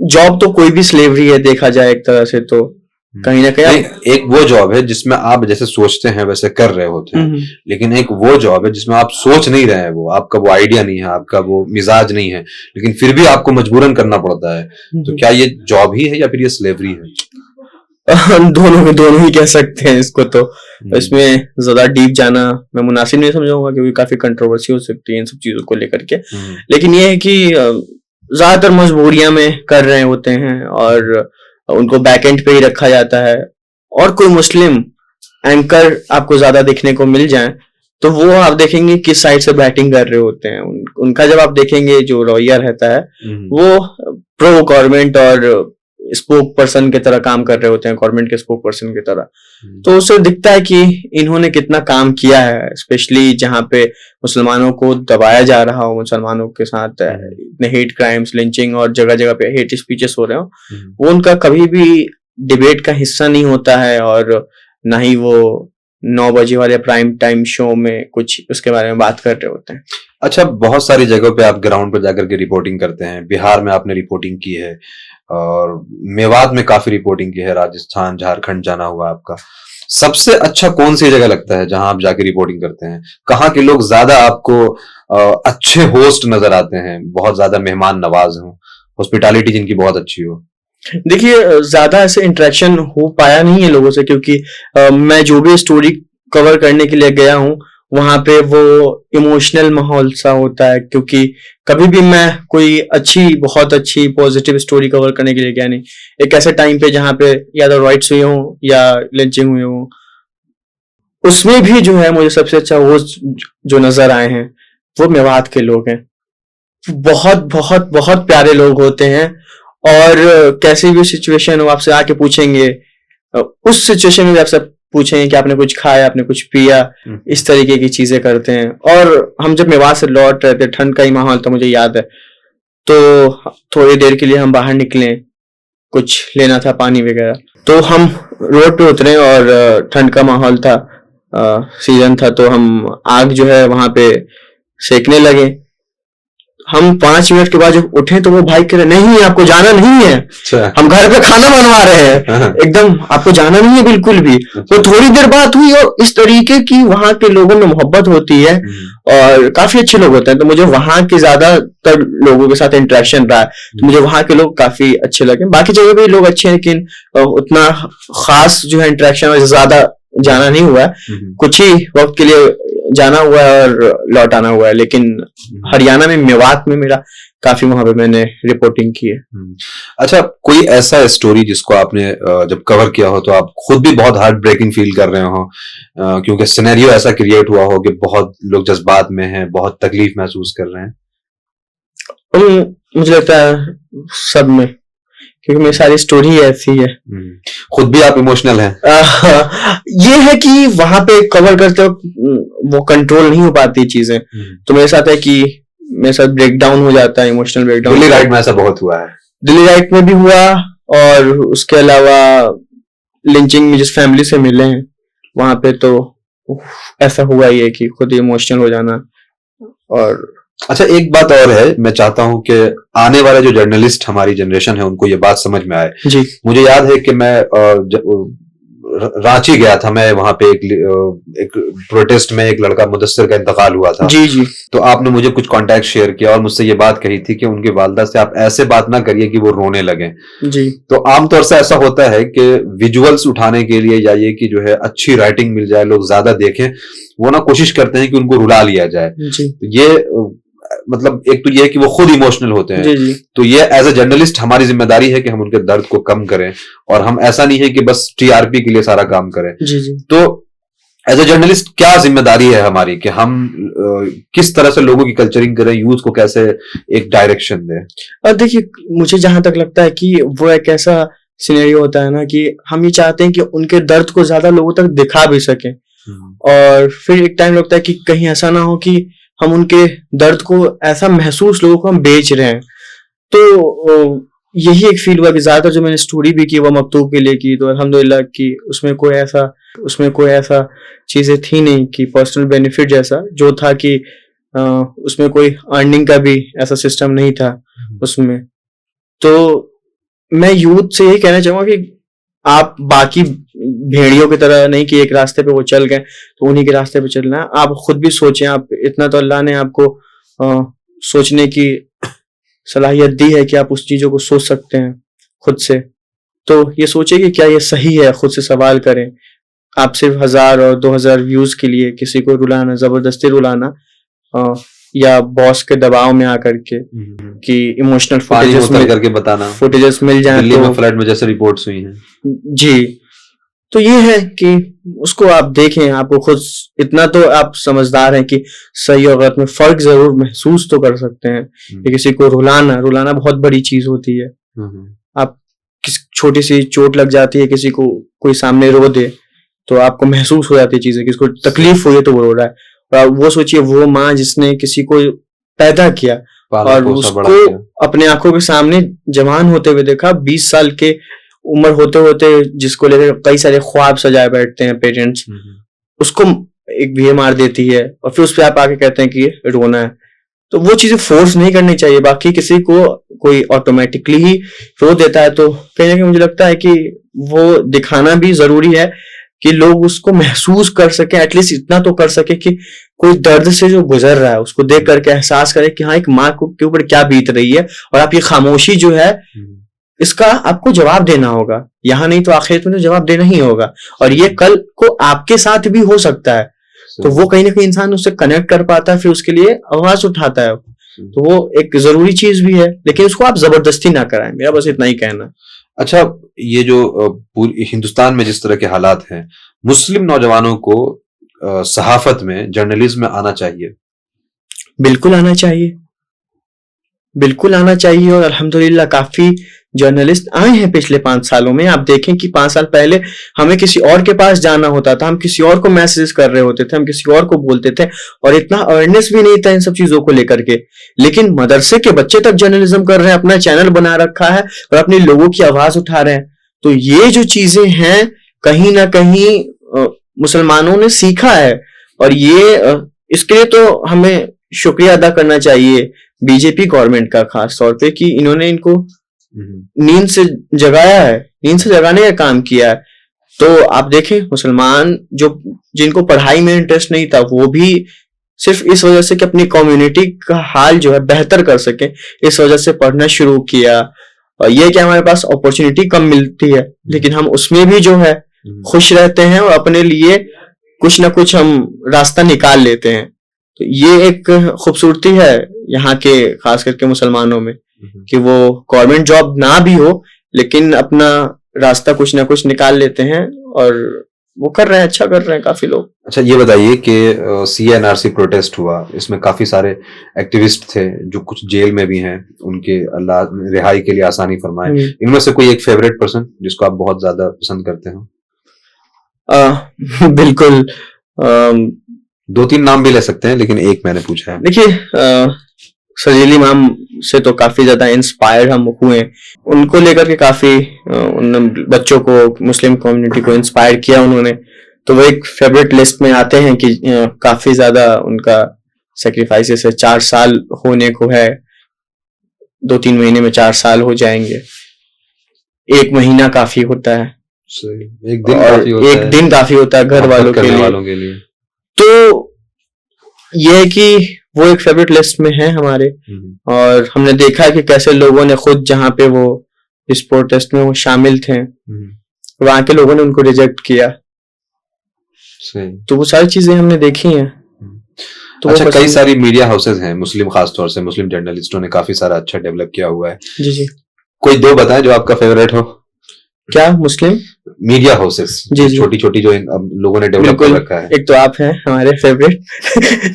जॉब तो कोई भी स्लेवरी है देखा जाए एक तरह से, तो कहीं ना कहीं एक वो जॉब है जिसमें आप जैसे सोचते हैं वैसे कर रहे होते हैं, लेकिन एक वो जॉब है जिसमें आप सोच नहीं रहे हैं, वो आपका वो आइडिया नहीं है, आपका वो मिजाज नहीं है, लेकिन फिर भी आपको मजबूरन करना पड़ता है। तो क्या ये जॉब ही है या फिर ये स्लेवरी है? दोनों ही कह सकते हैं इसको। तो इसमें ज्यादा डीप जाना मैं मुनासिब नहीं समझूंगा, क्योंकि काफी कंट्रोवर्सी हो सकती है इन सब चीजों को लेकर के। लेकिन ये है कि ज्यादातर मजबूरियां में कर रहे होते हैं और उनको बैकएंड पे ही रखा जाता है। और कोई मुस्लिम एंकर आपको ज्यादा देखने को मिल जाए तो वो आप देखेंगे किस साइड से बैटिंग कर रहे होते हैं। उनका जब आप देखेंगे जो रवैया रहता है वो प्रो गवर्नमेंट और स्पोक पर्सन की तरह काम कर रहे होते हैं, गवर्नमेंट के स्पोक पर्सन की तरह। तो उससे दिखता है कि इन्होंने कितना काम किया है, स्पेशली जहां पे मुसलमानों को दबाया जा रहा हो, मुसलमानों के साथ इतने हेट क्राइम्स, लिंचिंग और जगह जगह पे हेट स्पीचेस हो रहे हो, वो उनका कभी भी डिबेट का हिस्सा नहीं होता है, और ना ही वो 9 बजे वाले प्राइम टाइम शो में कुछ उसके बारे में बात कर रहे होते हैं। अच्छा, बहुत सारी जगहों पे आप ग्राउंड पर जाकर के रिपोर्टिंग करते हैं। बिहार में आपने रिपोर्टिंग की है और मेवात में काफी रिपोर्टिंग की है, राजस्थान, झारखंड जाना हुआ आपका। सबसे अच्छा कौन सी जगह लगता है जहां आप जाके रिपोर्टिंग करते हैं? कहाँ के लोग ज्यादा आपको अच्छे होस्ट नजर आते हैं, बहुत ज्यादा मेहमान नवाज हो, हॉस्पिटैलिटी जिनकी बहुत अच्छी हो? देखिए, ज्यादा ऐसे इंटरेक्शन हो पाया नहीं है लोगों से, क्योंकि मैं जो भी स्टोरी कवर करने के लिए गया हूँ वहां पे वो इमोशनल माहौल सा होता है। क्योंकि कभी भी मैं कोई बहुत अच्छी पॉजिटिव स्टोरी कवर करने के लिए गया नहीं। एक ऐसे टाइम पे जहां पे या तो राइट्स हुए हों या लिंचिंग हुए हों, उसमें भी जो है मुझे सबसे अच्छा वो जो नजर आए हैं वो मेवात के लोग हैं। बहुत बहुत बहुत प्यारे लोग होते हैं, और कैसी भी सिचुएशन हो आपसे आके पूछेंगे, उस सिचुएशन में भी आपसे पूछेंगे कि आपने कुछ खाया, आपने कुछ पिया, इस तरीके की चीजें करते हैं। और हम जब मेवात से लौट रहे थे, ठंड का ही माहौल था मुझे याद है, तो थोड़ी देर के लिए हम बाहर निकले, कुछ लेना था पानी वगैरह, तो हम रोड पे उतरे और ठंड का माहौल था, सीजन था, तो हम आग जो है वहां पे सेकने लगे। हम 5 मिनट के बाद जब उठे तो वो भाई कह रहे नहीं आपको जाना नहीं है, हम घर पे खाना बनवा रहे हैं, एकदम आपको जाना नहीं है बिल्कुल भी। तो थोड़ी देर बात हुई और इस तरीके की वहां के लोगों में मोहब्बत होती है और काफी अच्छे लोग होते हैं। तो मुझे वहां के ज्यादातर लोगों के साथ इंटरेक्शन रहा है, तो मुझे वहां के लोग काफी अच्छे लगे। बाकी जगह पे लोग अच्छे हैं, लेकिन उतना खास जो है इंटरेक्शन ज्यादा जाना नहीं हुआ है, कुछ ही वक्त के लिए जाना हुआ है और लौट आना हुआ है, लेकिन हरियाणा में मेवात में मेरा काफी वहां पे मैंने रिपोर्टिंग की है। अच्छा, कोई ऐसा स्टोरी जिसको आपने जब कवर किया हो तो आप खुद भी बहुत हार्ट ब्रेकिंग फील कर रहे हो, क्योंकि सिनेरियो ऐसा क्रिएट हुआ हो कि बहुत लोग जज्बात में हैं, बहुत तकलीफ महसूस कर रहे हैं? मुझे लगता है सब में, क्योंकि मेरी सारी स्टोरी ऐसी है। खुद भी आप इमोशनल हैं? ये है कि वहां पे कवर करते हो वो कंट्रोल नहीं हो पाती चीजें, तो मेरे साथ है कि मेरे साथ ब्रेक डाउन हो जाता है, emotional break down. Delhi riot में ऐसा बहुत हुआ है। दिल्ली राइट में भी हुआ, और उसके अलावा लिंचिंग में जिस फैमिली से मिले हैं वहां पे तो ऐसा हुआ ही है कि खुद इमोशनल हो जाना। और अच्छा, एक बात और है, मैं चाहता हूं कि आने वाले जो जर्नलिस्ट हमारी जनरेशन है उनको ये बात समझ में आए। जी, मुझे याद है कि मैं रांची गया था, मैं वहां पे एक प्रोटेस्ट में एक लड़का मुदस्सिर का इंतकाल हुआ था। जी जी। तो आपने मुझे कुछ कांटेक्ट शेयर किया और मुझसे ये बात कही थी कि उनकी वालदा से आप ऐसे बात ना करिए कि वो रोने लगे। जी। तो आमतौर से ऐसा होता है कि विजुअल्स उठाने के लिए या ये कि जो है अच्छी राइटिंग मिल जाए, लोग ज्यादा देखें, वो ना कोशिश करते हैं कि उनको रुला लिया जाए। जी। ये मतलब एक तो ये है कि वो खुद इमोशनल होते हैं। जी जी। तो ये एज अ जर्नलिस्ट हमारी जिम्मेदारी है कि हम उनके दर्द को कम करें, और हम ऐसा नहीं है कि बस टीआरपी के लिए सारा काम करें। जी जी। तो एज अ जर्नलिस्ट क्या जिम्मेदारी है हमारी कि हम किस तरह से लोगों की कल्चरिंग करें, यूथ को कैसे एक डायरेक्शन दें? और देखिए, मुझे जहां तक लगता है कि वो एक ऐसा सिनेरियो होता है ना कि हम ये चाहते हैं कि उनके दर्द को ज्यादा लोगों तक दिखा भी सकें, और फिर एक टाइम लगता है कि कहीं ऐसा ना हो कि हम उनके दर्द को ऐसा महसूस लोगों को हम बेच रहे हैं। तो यही एक फील हुआ कि ज्यादातर जो मैंने स्टोरी भी की वो मकतूब के लिए की, तो अल्हम्दुलिल्लाह कि उसमें कोई ऐसा चीजें थी नहीं कि पर्सनल बेनिफिट जैसा जो था, कि उसमें कोई अर्निंग का भी ऐसा सिस्टम नहीं था उसमें। तो मैं यूथ से यही कहना चाहूंगा कि आप बाकी भेड़ियों की तरह नहीं कि एक रास्ते पे वो चल गए तो उन्हीं के रास्ते पे चलना है। आप खुद भी सोचें, आप इतना तो अल्लाह ने आपको सोचने की सलाहियत दी है कि आप उस चीजों को सोच सकते हैं खुद से। तो ये सोचे कि क्या ये सही है, खुद से सवाल करें। आप सिर्फ 1000 और 2000 व्यूज के लिए किसी को रुलाना, जबरदस्ती रुलाना, या बॉस के दबाव में आकर के कि इमोशनल फुटेजेस मिल जाए दिल्ली में फ्लड में जैसे रिपोर्ट्स हुई हैं। जी, तो ये है कि उसको आप देखें, आपको खुद इतना तो आप समझदार हैं कि सही और गलत में फर्क जरूर महसूस तो कर सकते हैं। कि किसी को रुलाना बहुत बड़ी चीज होती है। आप छोटी सी चोट लग जाती है, किसी को कोई सामने रो दे तो आपको महसूस हो जाती है चीजें, किसी को तकलीफ हुई है तो वो रो रहा है। और आप वो सोचिए, वो माँ जिसने किसी को पैदा किया और उसको अपने आंखों के सामने जवान होते हुए देखा, 20 साल के उम्र होते होते जिसको लेकर कई सारे ख्वाब सजाए बैठते हैं पेरेंट्स, उसको एक भीड़ मार देती है और फिर उस पर आप आके कहते हैं कि ये रोना है। तो वो चीजें फोर्स नहीं करनी चाहिए। बाकी किसी को कोई ऑटोमेटिकली ही रो देता है तो कहीं ना कहीं मुझे लगता है कि वो दिखाना भी जरूरी है कि लोग उसको महसूस कर सके, एटलीस्ट इतना तो कर सके कि कोई दर्द से जो गुजर रहा है उसको देख करके एहसास करे कि हाँ, एक माँ के ऊपर क्या बीत रही है। और आप ये खामोशी जो है इसका आपको जवाब देना होगा, यहाँ नहीं तो आखिरत में तो जवाब देना ही होगा। और ये कल को आपके साथ भी हो सकता है, तो वो कहीं ना कहीं इंसान उससे कनेक्ट कर पाता है, फिर उसके लिए आवाज उठाता है। तो वो एक जरूरी चीज भी है, लेकिन उसको आप जबरदस्ती ना कराएं, मेरा बस इतना ही कहना। अच्छा, ये जो पूरी हिंदुस्तान में जिस तरह के हालात हैं, मुस्लिम नौजवानों को सहाफत में, जर्नलिज्म में आना चाहिए? बिल्कुल आना चाहिए, बिल्कुल आना चाहिए। और अल्हम्दुलिल्लाह काफी जर्नलिस्ट आए हैं पिछले 5 सालों में। आप देखें कि 5 साल पहले हमें किसी और के पास जाना होता था, हम किसी और को मैसेज कर रहे होते थे, हम किसी और को बोलते थे, और इतना अवेयरनेस भी नहीं था इन सब चीजों को लेकर के। लेकिन मदरसे के बच्चे तक जर्नलिज्म कर रहे हैं, अपना चैनल बना रखा है और अपने लोगों की आवाज उठा रहे हैं। तो ये जो चीजें हैं कहीं ना कहीं मुसलमानों ने सीखा है, और ये इसके लिए तो हमें शुक्रिया अदा करना चाहिए बीजेपी गवर्नमेंट का, खास तौर पे कि इन्होंने इनको नींद से जगाया है, नींद से जगाने का काम किया है। तो आप देखें, मुसलमान जिनको पढ़ाई में इंटरेस्ट नहीं था, वो भी सिर्फ इस वजह से कि अपनी कम्युनिटी का हाल जो है बेहतर कर सके, इस वजह से पढ़ना शुरू किया। और ये कि हमारे पास अपॉर्चुनिटी कम मिलती है, लेकिन हम उसमें भी जो है खुश रहते हैं और अपने लिए कुछ ना कुछ हम रास्ता निकाल लेते हैं। तो ये एक खूबसूरती है यहाँ के खास करके मुसलमानों में कि वो गवर्नमेंट जॉब ना भी हो लेकिन अपना रास्ता कुछ ना कुछ निकाल लेते हैं और वो कर रहे हैं, अच्छा कर रहे हैं काफी लोग। अच्छा, ये बताइए कि CNRC प्रोटेस्ट हुआ, इसमें काफी सारे एक्टिविस्ट थे जो कुछ जेल में भी हैं, उनके अल्लाह रिहाई के लिए आसानी फरमाए। इनमें से कोई एक फेवरेट पर्सन जिसको आप बहुत ज्यादा पसंद करते हो? बिल्कुल। 2-3 नाम भी ले सकते हैं लेकिन एक मैंने पूछा है। देखिए, सजील इमाम से तो काफी ज्यादा इंस्पायर हम हुए, उनको लेकर के काफी उन बच्चों को, मुस्लिम कम्युनिटी को इंस्पायर किया उन्होंने, तो वो एक फेवरेट लिस्ट में आते हैं कि काफी ज्यादा उनका सेक्रीफाइसेस है। 4 साल होने को है, 2-3 महीने में 4 साल हो जाएंगे। 1 महीना काफी होता है, एक दिन काफी होता है, एक दिन काफी होता है घर वालों के लिए। तो ये है कि वो एक फेवरेट लिस्ट में है हमारे, और हमने देखा है कि कैसे लोगों ने खुद, जहाँ पे वो इस प्रोटेस्ट में वो शामिल थे, वहां के लोगों ने उनको रिजेक्ट किया। तो वो सारी चीजें हमने देखी हैं। तो अच्छा, कई सारी मीडिया हाउसेज हैं मुस्लिम, खासतौर से मुस्लिम जर्नलिस्टों ने काफी सारा अच्छा डेवलप किया हुआ है। जी जी। कोई 2 बताएं जो आपका फेवरेट हो। क्या मुस्लिम मीडिया हाउसेस? जी, छोटी छोटी जो अब लोगों ने डेवलप कर रखा है। एक तो आप हैं हमारे फेवरेट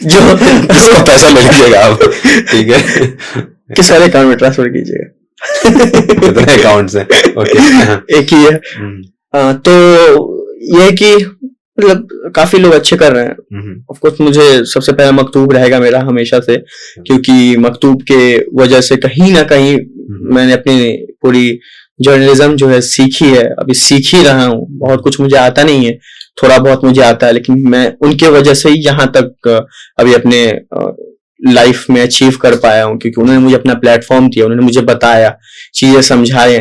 जो इसका पैसा ले लीजिएगा आप, ठीक है? किस वाले अकाउंट में ट्रांसफर कीजिएगा? कितने अकाउंट से? ओके, एक ही है। तो ये कि मतलब काफी लोग अच्छे कर रहे हैं। ऑफ कोर्स मुझे सबसे पहला मकतूब रहेगा मेरा हमेशा से, क्योंकि मकतूब के वजह से कहीं ना कहीं मैंने अपनी पूरी जर्नलिज्म जो है सीखी है, अभी सीख ही रहा हूँ। बहुत कुछ मुझे आता नहीं है, थोड़ा बहुत मुझे आता है, लेकिन मैं उनके वजह से ही यहाँ तक अभी अपने लाइफ में अचीव कर पाया हूँ, क्योंकि उन्होंने मुझे अपना प्लेटफॉर्म दिया, उन्होंने मुझे बताया, चीजें समझाए।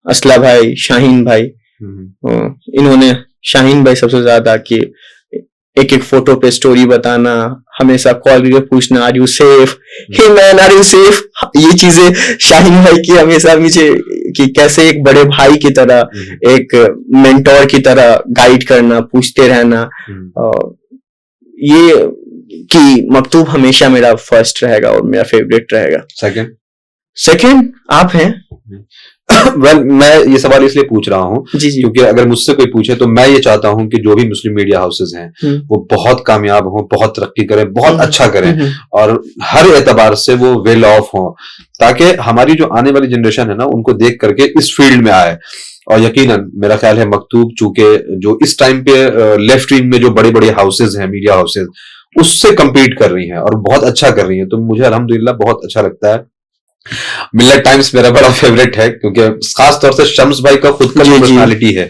असला भाई, शाहीन भाई, इन्होंने, शाहीन भाई सबसे ज्यादा, कि एक एक फोटो पे स्टोरी बताना, हमेशा कॉल करके पूछना are you safe, hey man are you safe, ये चीजें शाहीन भाई की हमेशा मुझे, कि कैसे एक बड़े भाई की तरह, एक मेंटोर की तरह गाइड करना, पूछते रहना। ये कि मकतूब हमेशा मेरा फर्स्ट रहेगा और मेरा फेवरेट रहेगा। सेकंड आप हैं। well, मैं ये सवाल इसलिए पूछ रहा हूँ क्योंकि अगर मुझसे कोई पूछे तो मैं ये चाहता हूँ कि जो भी मुस्लिम मीडिया हाउसेज हैं वो बहुत कामयाब हों, बहुत तरक्की करें, बहुत अच्छा करें, और हर एतबार से वो वेल ऑफ हों, ताकि हमारी जो आने वाली जनरेशन है ना, उनको देख करके इस फील्ड में आए। और यकीनन मेरा ख्याल है मकतूब चूंकि जो इस टाइम पे लेफ्ट विंग में जो बड़े बड़े हाउसेज हैं, मीडिया हाउसेज, उससे कम्पीट कर रही हैं और बहुत अच्छा कर रही हैं। तो मुझे अल्हम्दुलिल्लाह बहुत अच्छा लगता है। मिल्लत टाइम्स मेरा बड़ा फेवरेट है क्योंकि खास तौर से शम्स भाई का खुद का पर्सनालिटी है,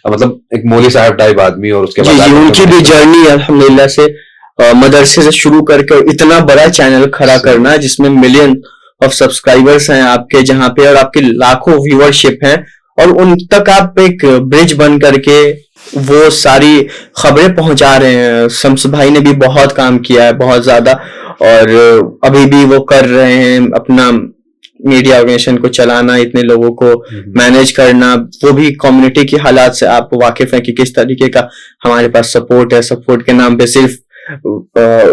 मतलब एक मौली साहब टाइप आदमी, और उसके बाद उनकी भी जर्नी अल्हम्दुलिल्लाह से मदरसे से शुरू करके इतना बड़ा चैनल खड़ा करना जिसमें मिलियन ऑफ सब्सक्राइबर्स हैं आपके, जहां पे और आपके लाखों व्यूअरशिप हैं, और उन तक आप एक ब्रिज बन करके वो सारी खबरें पहुंचा रहे हैं। शम्स भाई ने भी बहुत काम किया है, बहुत ज्यादा, और अभी भी वो कर रहे हैं अपना मीडिया ऑर्गेनाइजेशन को चलाना, इतने लोगों को मैनेज करना, वो भी कम्युनिटी के हालात से आप वाकिफ हैं कि किस तरीके का हमारे पास सपोर्ट है। सपोर्ट के नाम पे सिर्फ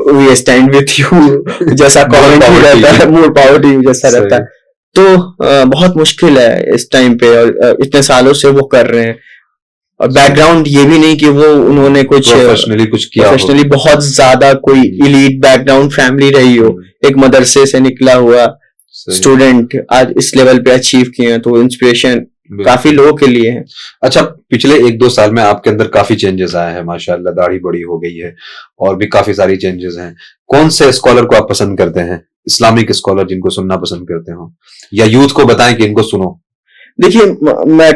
वी स्टैंड विथ यू जैसा कमेंट ही रहता है, मोर पावर टू यू जैसा रहता है। तो बहुत मुश्किल है इस टाइम पे, और इतने सालों से वो कर रहे हैं, और बैकग्राउंड ये भी नहीं कि वो उन्होंने कुछ प्रोफेशनली किया, प्रोफेशनली बहुत ज्यादा कोई इलीट बैकग्राउंड फैमिली रही हो, एक मदरसे से निकला हुआ स्टूडेंट आज इस लेवल पे अचीव किए हैं, तो इंस्पिरेशन काफी लोगों के लिए है। अच्छा, पिछले 1-2 साल में आपके अंदर काफी चेंजेस आए हैं, माशाल्लाह, दाढ़ी बड़ी हो गई है और भी काफी सारी चेंजेस हैं। कौन से स्कॉलर को आप पसंद करते हैं, इस्लामिक स्कॉलर जिनको सुनना पसंद करते हो, या यूथ को बताएं कि इनको सुनो? देखिए, मैं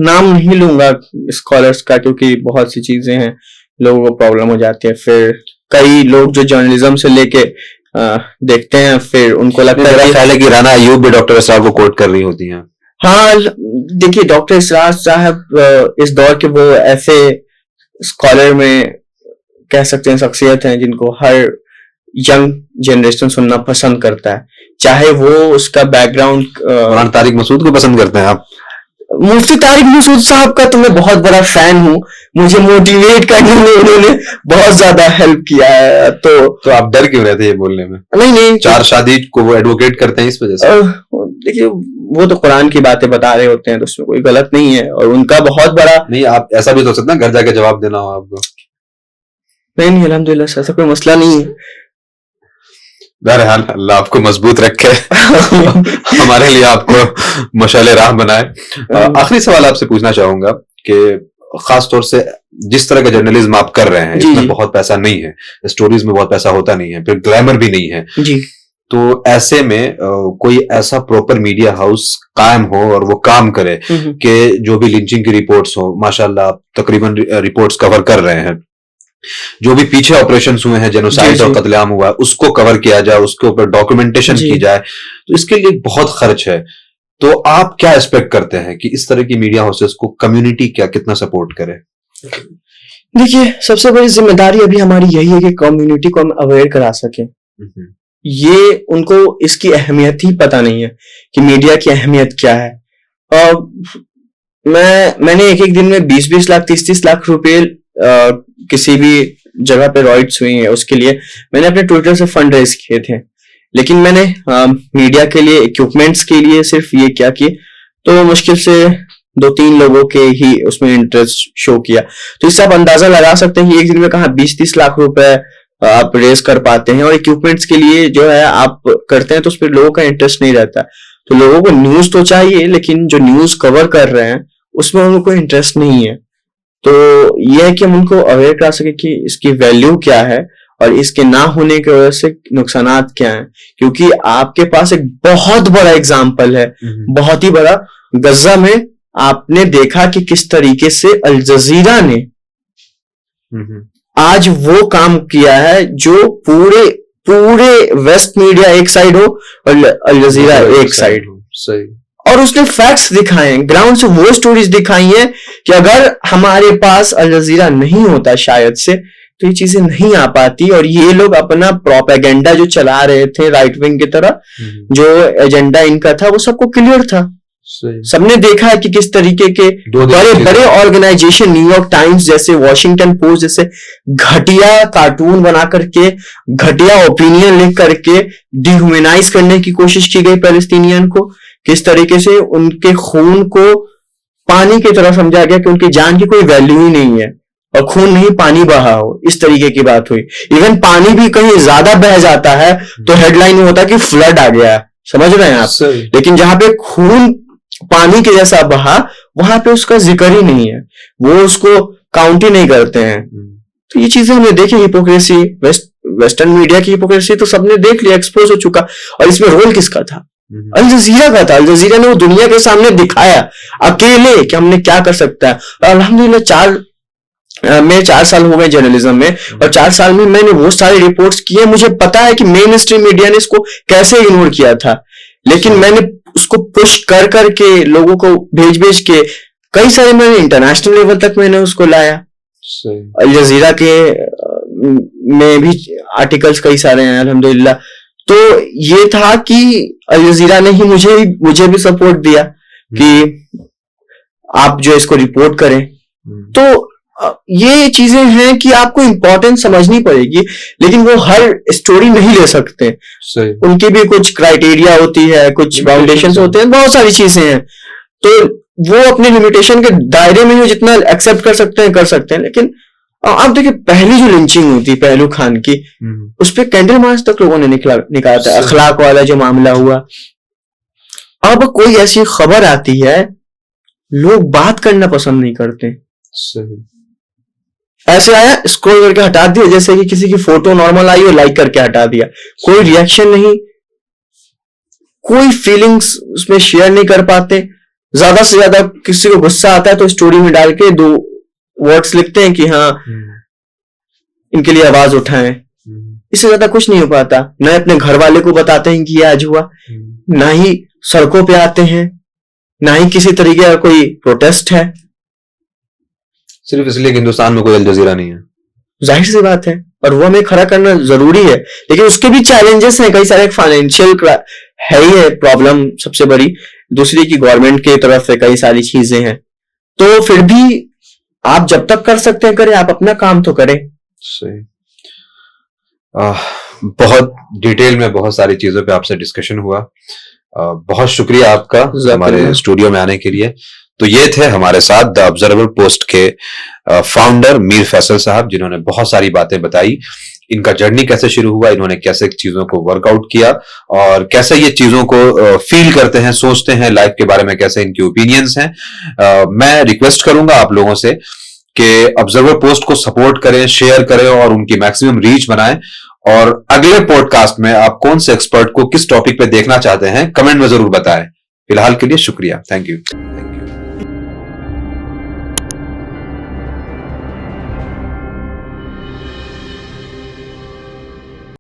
नाम नहीं लूंगा स्कॉलर्स का, क्योंकि बहुत सी चीजें हैं, लोगों को प्रॉब्लम हो जाती है। फिर कई लोग जो जर्नलिज्म से लेके देखते हैं, फिर उनको लगता है कि राना अयूब भी डॉक्टर इसरार को कोट कर रही होती हैं। हाँ, देखिए, डॉक्टर इसरार साहब इस दौर के वो ऐसे स्कॉलर में कह सकते हैं शख्सियत हैं जिनको हर यंग जनरेशन सुनना पसंद करता है, चाहे वो उसका बैकग्राउंड। तारिक मसूद को पसंद करते हैं आप? मुफ्ती तारिक मसूद साहब का तो मैं बहुत बड़ा फैन हूँ, मुझे मोटिवेट करने में उन्होंने बहुत ज्यादा हेल्प किया है। तो आप डर क्यों रहे थे ये बोलने में? नहीं, 4 शादी को वो एडवोकेट करते हैं इस वजह से? देखिए वो तो कुरान की बातें बता रहे होते हैं, तो उसमें कोई गलत नहीं है, और उनका बहुत बड़ा नहीं, आप ऐसा भी तो हो सकता है घर जाके जवाब देना हो आपको। नहीं, अल्हम्दुलिल्लाह ऐसा कोई मसला नहीं है। बहरहाल अल्लाह आपको मजबूत रखे हमारे लिए आपको मशाले राह बनाए। आखिरी सवाल आपसे पूछना चाहूंगा कि खास तौर से जिस तरह का जर्नलिज्म आप कर रहे हैं इसमें बहुत पैसा नहीं है, स्टोरीज में बहुत पैसा होता नहीं है, फिर ग्लैमर भी नहीं है जी। तो ऐसे में कोई ऐसा प्रॉपर मीडिया हाउस कायम हो और वो काम करे कि जो भी लिंचिंग की रिपोर्ट्स हो, माशाल्लाह आप तकरीबन रिपोर्ट्स कवर कर रहे हैं, जो भी पीछे ऑपरेशंस हुए हैं, जेनोसाइड और कत्लेआम हुआ उसको कवर किया जाए, उसके ऊपर डॉक्यूमेंटेशन की जाए, तो इसके लिए बहुत खर्च है। तो आप क्या एक्सपेक्ट करते हैं कि इस तरह की मीडिया हाउसेस को कम्युनिटी कितना सपोर्ट करे? देखिए सबसे बड़ी जिम्मेदारी अभी हमारी यही है कि कम्युनिटी को हम अवेयर करा सके। ये उनको इसकी अहमियत ही पता नहीं है कि मीडिया की अहमियत क्या है। और मैंने एक दिन में 20-20 लाख 30-30 लाख रुपए किसी भी जगह पे रॉइट्स हुई है उसके लिए मैंने अपने ट्विटर से फंड रेज किए थे, लेकिन मैंने मीडिया के लिए इक्विपमेंट्स के लिए सिर्फ ये क्या किए तो मुश्किल से 2-3 लोगों के ही उसमें इंटरेस्ट शो किया। तो इससे आप अंदाजा लगा सकते हैं कि एक दिन में कहाँ 20-30 लाख रुपए आप रेज कर पाते हैं, और इक्विपमेंट्स के लिए जो है आप करते हैं तो उस पर लोगों का इंटरेस्ट नहीं रहता। तो लोगों को न्यूज तो चाहिए, लेकिन जो न्यूज कवर कर रहे हैं उसमें उनको इंटरेस्ट नहीं है। तो यह है कि हम उनको अवेयर करा सके कि इसकी वैल्यू क्या है और इसके ना होने की वजह से नुकसानात क्या हैं। क्योंकि आपके पास एक बहुत बड़ा एग्जाम्पल है, बहुत ही बड़ा। गजा में आपने देखा कि किस तरीके से अल जजीरा ने आज वो काम किया है जो पूरे वेस्ट मीडिया एक साइड हो और अल जजीरा एक साइड हो। सही। और उसने फैक्ट्स दिखाए, ग्राउंड से वो स्टोरीज दिखाई हैं कि अगर हमारे पास अल जजीरा नहीं होता शायद से तो ये चीजें नहीं आ पाती। और ये लोग अपना प्रोपेगेंडा जो चला रहे थे राइट विंग की तरह, जो एजेंडा इनका था वो सबको क्लियर था। सबने देखा है कि किस तरीके के बड़े बड़े ऑर्गेनाइजेशन, न्यूयॉर्क टाइम्स जैसे, वॉशिंगटन पोस्ट जैसे घटिया कार्टून बना करके, घटिया ओपिनियन लिख करके डिह्यूमनाइज करने की कोशिश की गई पैलेस्टीनियन को। किस तरीके से उनके खून को पानी की तरह समझा गया कि उनकी जान की कोई वैल्यू ही नहीं है और खून नहीं पानी बहा हो, इस तरीके की बात हुई। इवन पानी भी कहीं ज्यादा बह जाता है तो हेडलाइन में होता है कि फ्लड आ गया, समझ रहे हैं आप। लेकिन जहां पे खून पानी के जैसा बहा वहां पे उसका जिक्र ही नहीं है, वो उसको काउंट ही नहीं करते हैं। तो ये चीजें हमने देखी, हिपोक्रेसी, वेस्टर्न मीडिया की हिपोक्रेसी तो सबने देख लिया, एक्सपोज हो चुका। और इसमें रोल किसका था? अल जजीरा का था। अल जजीरा ने वो दुनिया के सामने दिखाया अकेले कि हमने क्या कर सकता है। और अल्हम्दुलिल्लाह मेरे 4 साल हो गए जर्नलिज्म में, और 4 साल में मैंने वो सारे रिपोर्ट्स किए। मुझे पता है कि मेन स्ट्रीम मीडिया ने इसको कैसे इग्नोर किया था, लेकिन मैंने उसको पुश कर करके लोगों को भेज के कई सारे मैंने इंटरनेशनल लेवल तक मैंने उसको लाया। अल जजीरा के में भी आर्टिकल्स कई सारे हैं अल्हम्दुलिल्लाह। तो ये था कि अल जजीरा ने ही मुझे भी सपोर्ट दिया कि आप जो इसको रिपोर्ट करें। तो ये चीजें हैं कि आपको इंपॉर्टेंस समझनी पड़ेगी, लेकिन वो हर स्टोरी नहीं ले सकते। उनकी भी कुछ क्राइटेरिया होती है, कुछ फाउंडेशंस होते हैं, बहुत सारी चीजें हैं। तो वो अपने लिमिटेशन के दायरे में जितना एक्सेप्ट कर सकते हैं। लेकिन आप देखिए पहली जो लिंचिंग हुई थी पहलू खान की, उस पर कैंडल मार्च तक लोगों ने निकाला था, अखलाक वाला जो मामला हुआ। अब कोई ऐसी खबर आती है लोग बात करना पसंद नहीं करते। ऐसे आया, स्क्रॉल करके हटा दिया, जैसे कि किसी की फोटो नॉर्मल आई और लाइक करके हटा दिया, कोई रिएक्शन नहीं, कोई फीलिंग्स उसमें शेयर नहीं कर पाते। ज्यादा से ज्यादा किसी को गुस्सा आता है तो स्टोरी में डाल के 2 वर्ड्स लिखते हैं कि हाँ इनके लिए आवाज उठाएं। इससे ज्यादा कुछ नहीं हो पाता। न अपने घर वाले को बताते हैं कि ये आज हुआ, ना ही सड़कों पे आते हैं, ना ही किसी तरीके का कोई प्रोटेस्ट है, सिर्फ इसलिए कि हिंदुस्तान में कोई अल जजीरा नहीं है। जाहिर सी बात है। और वो हमें खड़ा करना जरूरी है, लेकिन उसके भी चैलेंजेस हैं कई सारे। फाइनेंशियल है ही है प्रॉब्लम सबसे बड़ी, दूसरी की गवर्नमेंट की तरफ से कई सारी चीजें हैं। तो फिर भी आप जब तक कर सकते हैं करें, आप अपना काम तो करें। सही। बहुत डिटेल में बहुत सारी चीजों पे आपसे डिस्कशन हुआ। बहुत शुक्रिया आपका हमारे स्टूडियो में आने के लिए। तो ये थे हमारे साथ द ऑब्जर्वर पोस्ट के फाउंडर मीर फैसल साहब, जिन्होंने बहुत सारी बातें बताई। इनका जर्नी कैसे शुरू हुआ, इन्होंने कैसे चीजों को वर्कआउट किया और कैसे ये चीजों को फील करते हैं, सोचते हैं लाइफ के बारे में, कैसे इनके ओपिनियंस हैं। मैं रिक्वेस्ट करूंगा आप लोगों से कि ऑब्जर्वर पोस्ट को सपोर्ट करें, शेयर करें और उनकी मैक्सिमम रीच बनाएं। और अगले पॉडकास्ट में आप कौन से एक्सपर्ट को किस टॉपिक पे देखना चाहते हैं, कमेंट में जरूर बताएं। फिलहाल के लिए शुक्रिया, थैंक यू।